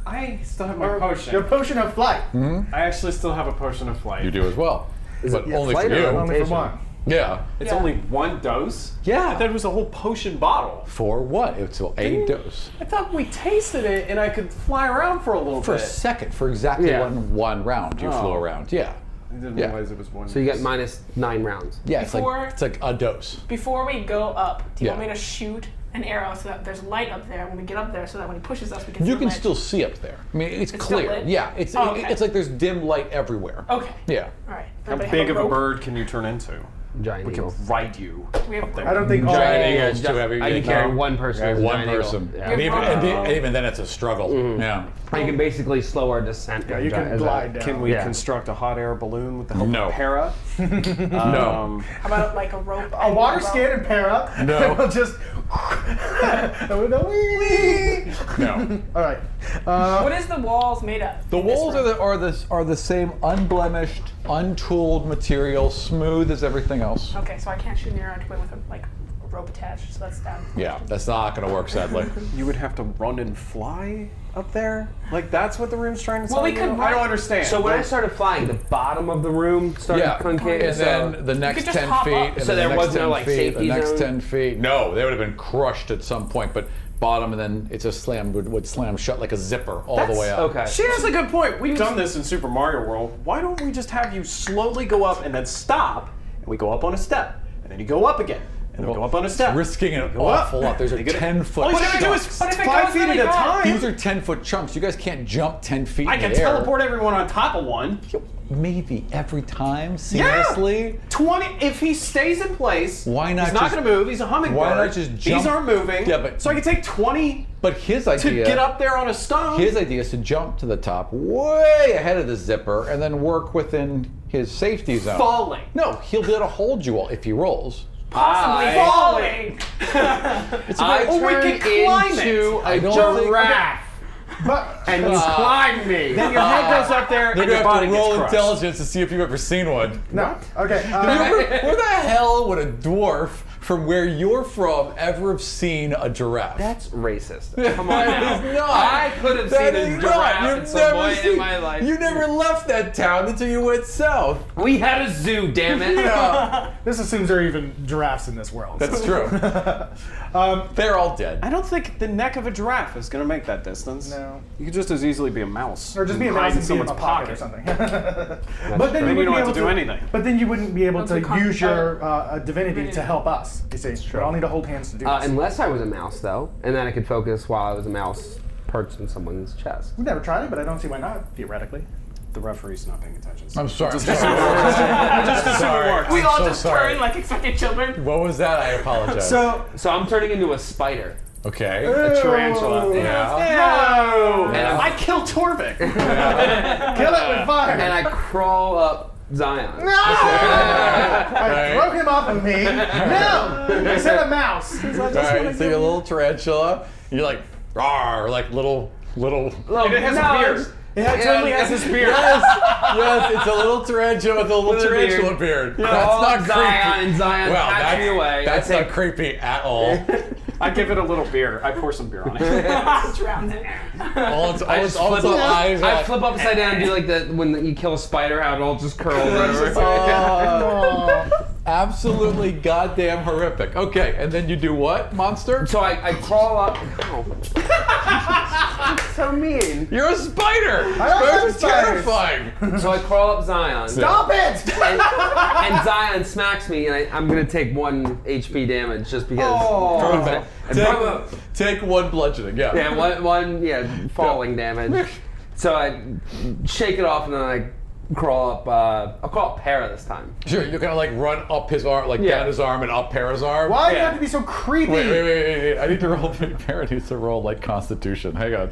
I still have my potion. Your potion of flight. I actually still have a potion of flight. You do as well, but it only for flight or you. Only for one. Yeah. It's Yeah. only 1 dose? Yeah. I thought it was a whole potion bottle. For what? It's a dose. I thought we tasted it and I could fly around for a little For a bit. second, for exactly Yeah. one round, you flew Oh. around. Yeah. I didn't Yeah. realize it was 1. So you get minus 9 rounds. Yeah, it's Before- it's like a dose. Before we go up, do you want Yeah. me to shoot an arrow so that there's light up there when we get up there, so that when he pushes us, we can see You the can ledge? still see up there. I mean, it's It's still clear. lit? Yeah, it's Oh, okay. it's like there's dim light everywhere. Okay. Yeah. All right. How Everybody big have of a rope? bird can you turn into? Giant We can eagle. ride you We have up there. I don't think all. Giant Yeah, eagle's too heavy. I can carry one person. as a One giant eagle. person. Yeah. And even, Yeah. and even then, it's a struggle. Yeah. You can basically slow our descent. Yeah, you can glide down. Can we Yeah. construct a hot air balloon with the help No. of Para? No. How about like a rope? A water skin and para. No. And we'll just. With a wee. No. All right. What is the walls made of? The in this walls room? are the same unblemished, untooled material, smooth as everything else. Okay, so I can't shoot an arrow into it with a rope attached. So that's down. Yeah, that's not going to work, sadly. You would have to run and fly up there? Like that's what the room's trying to Well, tell we you? could I don't run- understand. So when I started flying, the bottom of the room started Yeah, concave. and then the next could just 10 hop feet, up. and So then there the was next no, 10 like, feet, the safety next zone? 10 feet. No, they would have been crushed at some point. But bottom, and then it just would slam shut like a zipper all the way up. Okay. She has a good point. We've done this in Super Mario World. Why don't we just have you slowly go up and then stop, and we go up on a step, and then you go up again, and then we go up on a step. Risking an Go up. awful lot. There's a 10-foot. All you have to do is But if it 5 goes feet at really a high- time. These are 10-foot chunks. You guys can't jump 10 feet I in can the air. teleport everyone on top of one. Maybe every time, seamlessly. 20. If he stays in place, Why not he's not just- going to move. He's a hummingbird. why not just These jump- aren't moving. Yeah, but- so I can take 20 But his to idea. get up there on a stone. His idea is to jump to the top, way ahead of the zipper, and then work within his safety zone. Falling. No, he'll be able to hold you all if he rolls. Possibly falling. I Oh, we turn can climb into it. I a don't think- giraffe, But and you climb me. Then your head goes up there They're and your gonna body have to roll gets crushed. intelligence to see if you've ever seen one. no. Okay. Where the hell would a dwarf from where you're from ever have seen a giraffe? That's racist. Come on That now. is not. I could have That seen a is giraffe not. at You've some never point seen- in my life. You never left that town until you went south. We had a zoo, damn it. this assumes there are even giraffes in this world. That's true. They're all dead. I don't think the neck of a giraffe is going to make that distance. No. You could just as easily be a mouse. Or just be a hide mouse in and be in someone's my pocket or something. But then Then you wouldn't don't be have able to do anything. But then you wouldn't be able That's to a con- use your divinity to help us. You see, we all need to hold hands to do this. Unless I was a mouse, though, and then I could focus while I was a mouse perched in someone's chest. We've never tried it, but I don't see why not. Theoretically. The referee's not paying attention. I'm sorry. Just sorry. works. We all so just sorry. turn like expected children. What was that? I apologize. So, So I'm turning into a spider, okay. a tarantula, No! And I'm- I killed Torrvic. kill it with fire. and I crawl up Xion. I throw him off of me. No! I said a mouse. All right, so you're a little tarantula. You're like, rawr, like little. And it has a beard. It totally has this beard. Yes, it's a little tarantula with a little With a tarantula beard. That's not creepy. Zion, and Zion Wow, pats me away. that's I not take- creepy at all. I give it a little beer. I pour some beer on it. Drowned it. All its I just all flip its up, eyes. I flip upside down and do like that when you kill a spider, how it all just curls over. Oh, absolutely goddamn horrific. Okay, and then you do what, monster? So I crawl up. So mean. You're a spider. I Spiders don't are like spiders. terrifying. So I crawl up Zion. Stop it! And Zion smacks me, and I'm gonna take 1 HP damage just because. Take one bludgeoning. Yeah. Yeah, one falling damage. So I shake it off, and then I crawl up. I'll call it Para this time. Sure. You're gonna like run up his arm, like Yeah. down his arm and up Para's arm. Why do you have to be so creepy? Wait. I need to roll. Para needs to roll like Constitution. Hang on.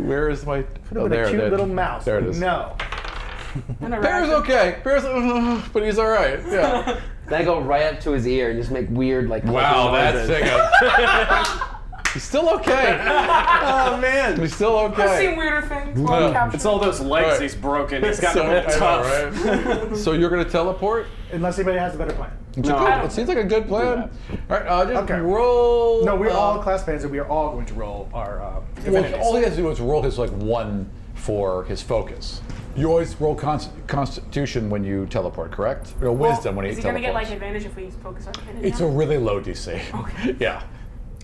Where is my? Oh, With a cute little mouse. There it is. No. Para's okay. Para's, but he's all right. Yeah. Then I go right up to his ear and just make weird like. Wow, clicking that's noises. He's still okay. Oh, man. He's still okay. I've seen weirder things. Yeah. Well, captured. It's all those legs Right. he's broken. He's got So, them I tough. know, right? So you're gonna teleport? Unless anybody has a better plan. No. It seems like a good plan. All right, just Okay. roll. No, we're all class fans, and we are all going to roll our Well, divinities. all he has to do is roll his like 1 for his focus. You always roll Constitution when you teleport, correct? Or Wisdom when he Is he gonna teleports. get like advantage if we focus our divinity? It's a really low DC. Okay. Yeah.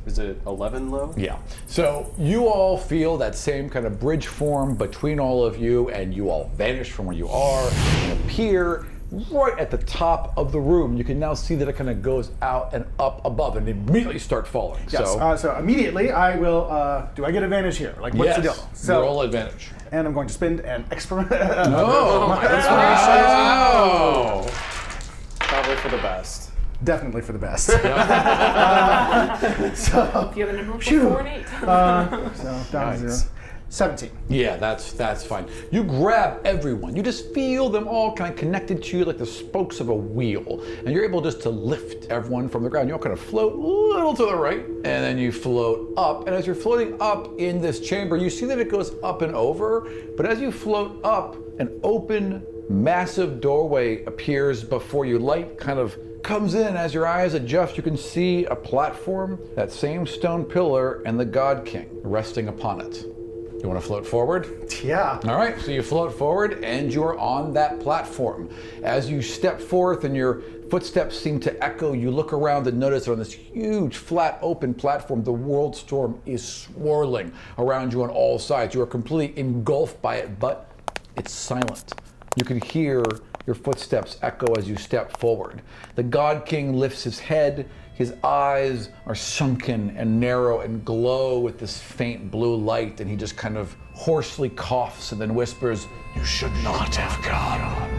Is it 11 low? Yeah. So you all feel that same kind of bridge form between all of you, and you all vanish from where you are and appear right at the top of the room. You can now see that it kind of goes out and up above and immediately start falling. Yes. So, So immediately I will. Do I get advantage here? Like what's the deal? yes, So roll advantage. and I'm going to spend an extra. Oh, Oh. Probably for the best. Definitely for the best. The other number was 4 and 8. So down to Nice. 0. 17. Yeah, that's fine. You grab everyone. You just feel them all kind of connected to you like the spokes of a wheel. And you're able just to lift everyone from the ground. You all kind of float a little to the right, and then you float up. And as you're floating up in this chamber, you see that it goes up and over. But as you float up, an open, massive doorway appears before you. Light kind of comes in. As your eyes adjust, you can see a platform, that same stone pillar, and the God King resting upon it. You want to float forward? Yeah. All right, so you float forward and you're on that platform. As you step forth and your footsteps seem to echo, you look around and notice on this huge, flat, open platform, the world storm is swirling around you on all sides. You are completely engulfed by it, but it's silent. You can hear your footsteps echo as you step forward. The God King lifts his head. His eyes are sunken and narrow and glow with this faint blue light, and he just kind of hoarsely coughs and then whispers, "You should not have come."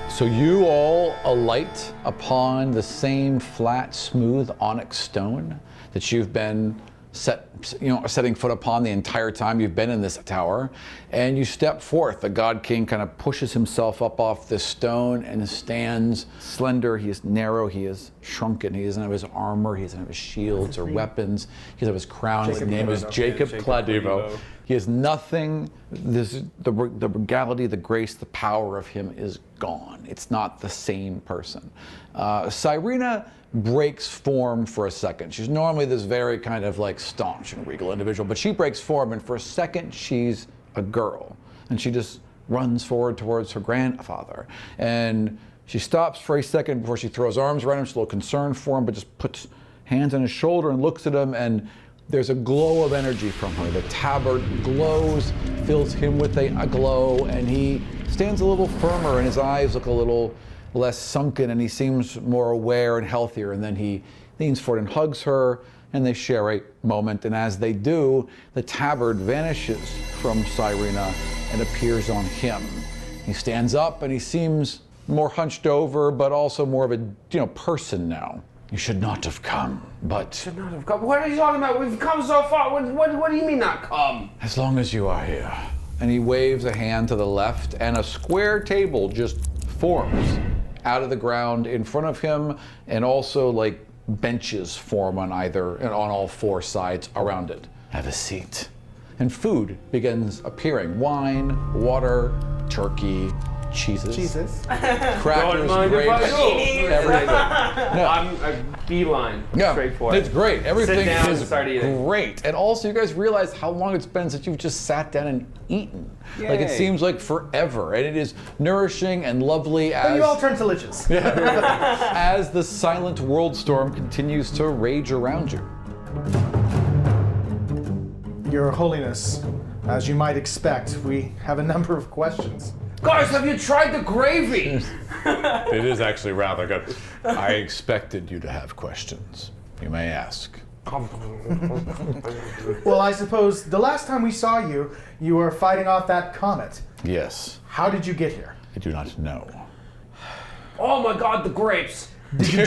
So you all alight upon the same flat, smooth onyx stone that you've been setting foot upon the entire time you've been in this tower, and you step forth. The God King kind of pushes himself up off this stone and stands slender. He is narrow. He is shrunken. He doesn't have his armor. He doesn't have his shields or weapons. He doesn't have his crown. His name is Jacob Cladivo. He has nothing. The regality, the grace, the power of him is gone. It's not the same person. Cyrena breaks form for a second. She's normally this very kind of like staunch and regal individual, but she breaks form, and for a second she's a girl, and she just runs forward towards her grandfather, and she stops for a second before she throws arms around him. She's a little concerned for him, but just puts hands on his shoulder and looks at him, and there's a glow of energy from her. The tabard glows, fills him with a glow, and he stands a little firmer, and his eyes look a little less sunken, and he seems more aware and healthier. And then he leans forward and hugs her, and they share a moment. And as they do, the tabard vanishes from Cyrena and appears on him. He stands up, and he seems more hunched over, but also more of a person now. "You should not have come, but..." Should not have come. What are you talking about? We've come so far. What do you mean not come? "As long as you are here." And he waves a hand to the left, and a square table just forms out of the ground in front of him, and also like benches form on all four sides around it. "Have a seat." And food begins appearing. Wine, water, turkey, cheeses. Crackers, grapes, everything. No. I'm a beeline straight for it. It's great. Everything Sit down is and start eating. great. And also, you guys realize how long it's been since you've just sat down and eaten. Like, it Yay. seems like forever. And it is nourishing and lovely But as, you all turn to liches. as the silent world storm continues to rage around you. Your Holiness, as you might expect, we have a number of questions. Guys, have you tried the gravy? It is actually rather good. I expected you to have questions. You may ask. Well, I suppose the last time we saw you, you were fighting off that comet. Yes, How did you get here? I do not know. Oh my God, the grapes! Did you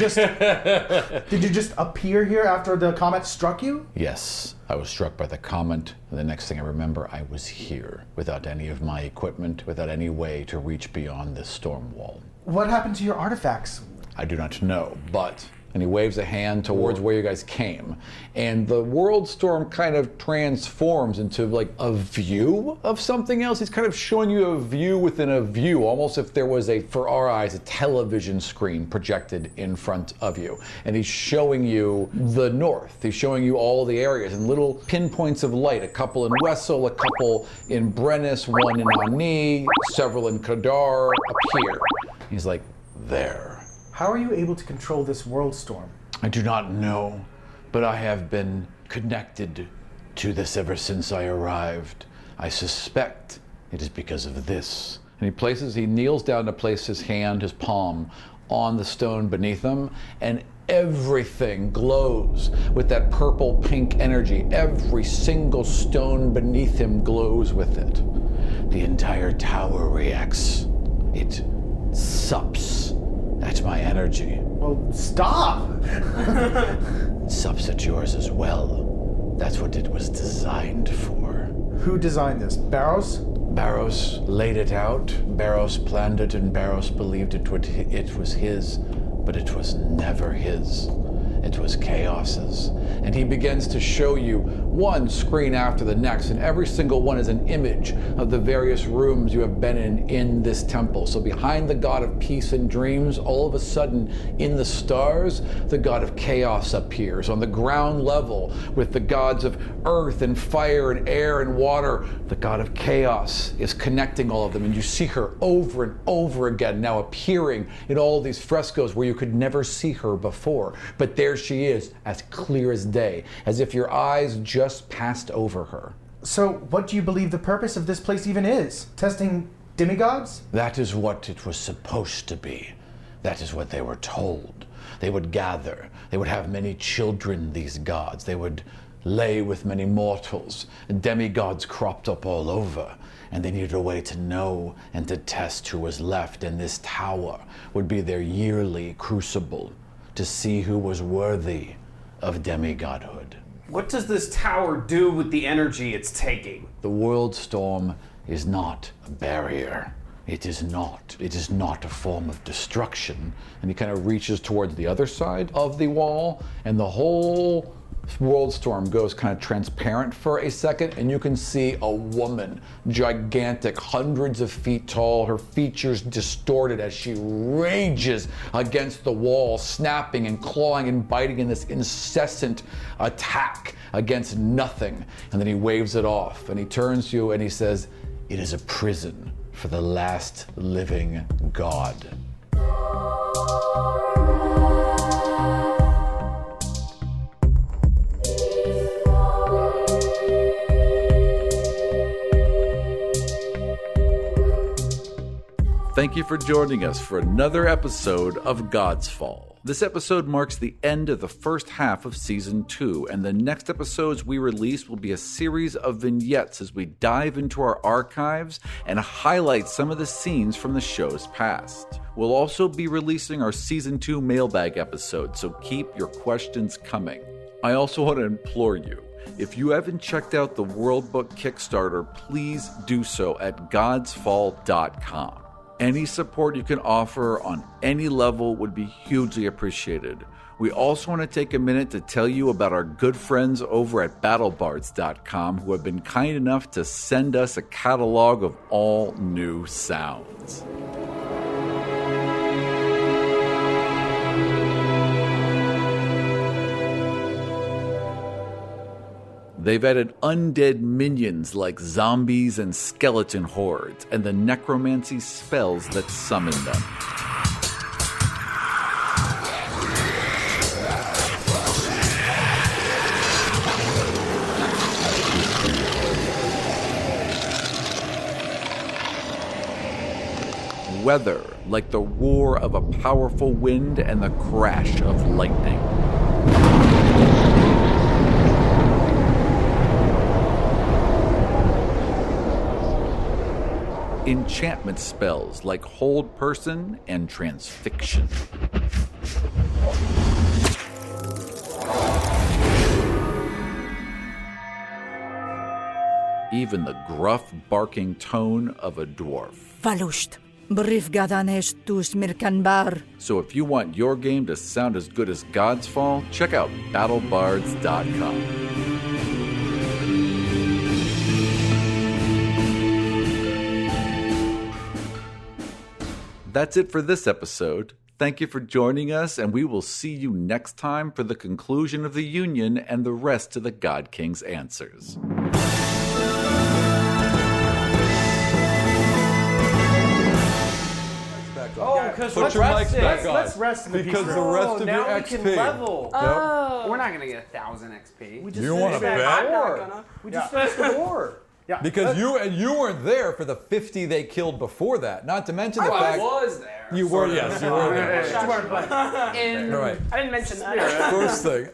just appear here after the comet struck you? Yes, I was struck by the comet, and the next thing I remember, I was here, without any of my equipment, without any way to reach beyond this storm wall. What happened to your artifacts? I do not know, but... And he waves a hand towards where you guys came. And the world storm kind of transforms into like a view of something else. He's kind of showing you a view within a view, almost if there was for our eyes, a television screen projected in front of you. And he's showing you the north. He's showing you all the areas and little pinpoints of light. A couple in Wessel, a couple in Brennus, one in Ani, several in Kadar, up here. He's like, there. How are you able to control this world storm? I do not know, but I have been connected to this ever since I arrived. I suspect it is because of this. And he kneels down to place his hand, his palm, on the stone beneath him, and everything glows with that purple pink energy. Every single stone beneath him glows with it. The entire tower reacts. It sups at my energy. Well, stop! Sups at yours as well. That's what it was designed for. Who designed this? Barrows? Barrows laid it out, Barrows planned it, and Barrows believed it was his, but it was never his. It was Chaos's. And he begins to show you one screen after the next, and every single one is an image of the various rooms you have been in this temple. So behind the god of peace and dreams, all of a sudden in the stars, the god of chaos appears. On the ground level, with the gods of earth and fire and air and water, the god of chaos is connecting all of them, and you see her over and over again now appearing in all these frescoes where you could never see her before. But there she is, as clear as day, as if your eyes just passed over her. So, what do you believe the purpose of this place even is? Testing demigods? That is what it was supposed to be. That is what they were told. They would gather. They would have many children, these gods. They would lay with many mortals. Demigods cropped up all over. And they needed a way to know and to test who was left. And this tower would be their yearly crucible to see who was worthy of demigodhood. What does this tower do with the energy it's taking? The world storm is not a barrier. It is not. It is not a form of destruction. And he kind of reaches towards the other side of the wall, and the whole world storm goes kind of transparent for a second, and you can see a woman, gigantic, hundreds of feet tall, her features distorted as she rages against the wall, snapping and clawing and biting in this incessant attack against nothing. And then he waves it off, and he turns to you and he says, "It is a prison for the last living god." Thank you for joining us for another episode of Godsfall. This episode marks the end of the first half of Season 2, and the next episodes we release will be a series of vignettes as we dive into our archives and highlight some of the scenes from the show's past. We'll also be releasing our Season 2 mailbag episode, so keep your questions coming. I also want to implore you, if you haven't checked out the World Book Kickstarter, please do so at godsfall.com. Any support you can offer on any level would be hugely appreciated. We also want to take a minute to tell you about our good friends over at battlebards.com who have been kind enough to send us a catalog of all new sounds. They've added undead minions like zombies and skeleton hordes, and the necromancy spells that summon them. Weather like the roar of a powerful wind and the crash of lightning. Enchantment spells like Hold Person and Transfixion. Even the gruff, barking tone of a dwarf. So if you want your game to sound as good as Godsfall, check out battlebards.com. That's it for this episode. Thank you for joining us, and we will see you next time for the conclusion of the Union and the rest of the God King's answers. Oh, because Put your mics back on. Let's rest in the Because peace the room. rest of your now we XP. can level. We're not gonna get 1,000 XP. We just You want to finished bet? the war. We just finished the war. Yeah. Because you weren't there for the 50 they killed before that. Not to mention the I fact was there. you were. Yes, you were there. All Right. I didn't mention that. First thing,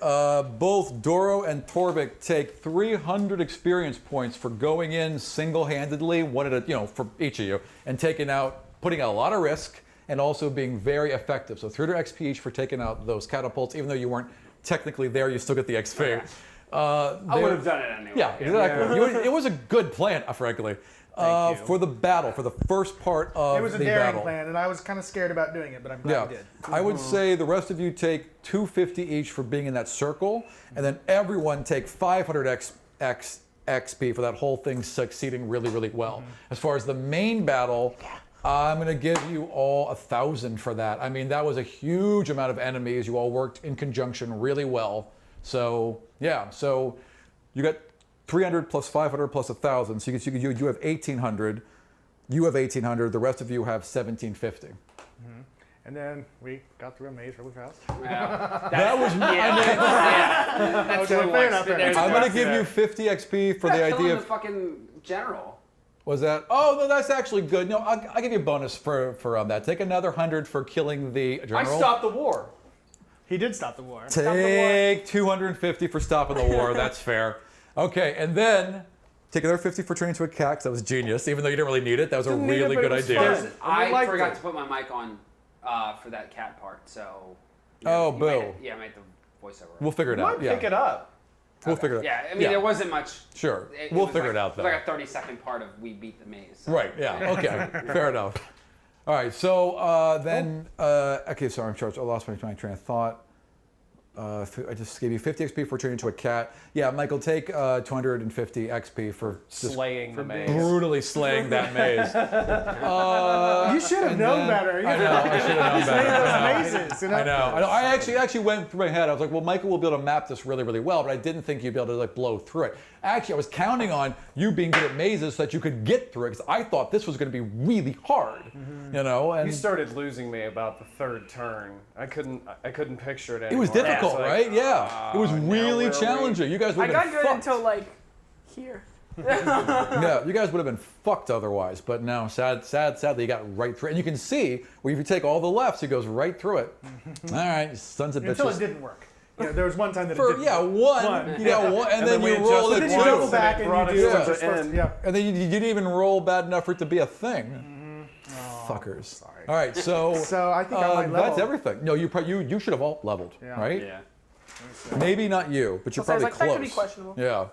both Dorro and Torrvic take 300 experience points for going in single-handedly, one at a, for each of you, and putting out a lot of risk, and also being very effective. So 300 XP each for taking out those catapults, even though you weren't technically there, you still get the XP. Okay. I would have done it anyway. Yeah, exactly. It was a good plan, frankly. For the battle, for the first part of It was a the daring battle. plan, and I was kind of scared about doing it, but I'm glad we did. I would say the rest of you take 250 each for being in that circle, and then everyone take 500 XP X XP for that whole thing succeeding really, really well. As far as the main battle, I'm going to give you all 1,000 for that. I mean, that was a huge amount of enemies. You all worked in conjunction really well. So, yeah. So you got 300 plus 500 plus 1,000. So you have 1,800. You have 1,800. The rest of you have 1,750. And then we got through a maze really fast. Yeah. That was That's Okay, too fair much. enough. I'm going to give you 50 XP for the Killing idea the of... fucking general. Was that? Oh, no, that's actually good. No, I'll give you a bonus for that. Take another 100 for killing the general. I stopped the war. He did stop the war. Take 250 for stopping the war. That's fair. Okay, and then take another 50 for turning into a cat, 'cause that was genius. Even though you didn't really need it, that was a Didn't need it, really but good it was idea. fun. I liked forgot it. to put my mic on for that cat part, so. Oh, you boo. I made the voiceover. We'll figure it You out. might Yeah, pick it up. we'll figure it out. Yeah, I mean, there wasn't much. Sure. It We'll was figure like, it out, it though. was like a 30-second part of we beat the maze. So. Right, yeah, okay, fair enough. All right, so then, okay, sorry, I'm sorry, I lost my train of thought. I just gave you 50 XP for turning into a cat. Yeah, Michael, take 250 XP for just Slaying the maze. brutally slaying that maze. You should have known better. I know, I should have known better. Those mazes, you know? I know. I actually went through my head. I was like, well, Michael will be able to map this really, really well, but I didn't think you'd be able to like blow through it. Actually, I was counting on you being good at mazes so that you could get through it, because I thought this was going to be really hard. You know, and You started losing me about the third turn. I couldn't picture it it anymore. was difficult, It's like, right? Yeah, it was now really where are we? challenging. You guys would I have got been good fucked. until like here. Yeah, you guys would have been fucked otherwise. But no, sadly, you got right through it. And you can see where if you take all the lefts, it goes right through it. All right, you sons of Until it bitches. didn't work. You know, there was one time that it For didn't yeah, work. one, you got one, and then we you roll adjusted it Then you once, double too. back it and brought you do us what to you're the supposed to. end. Yeah. And then you didn't even roll bad enough for it to be a thing. Fuckers. Sorry. All right, so So I think I might level. that's everything. No, you should have all leveled, Yeah. right? Yeah. Maybe not you, but you're So I was probably like, that close. could be questionable. Yeah.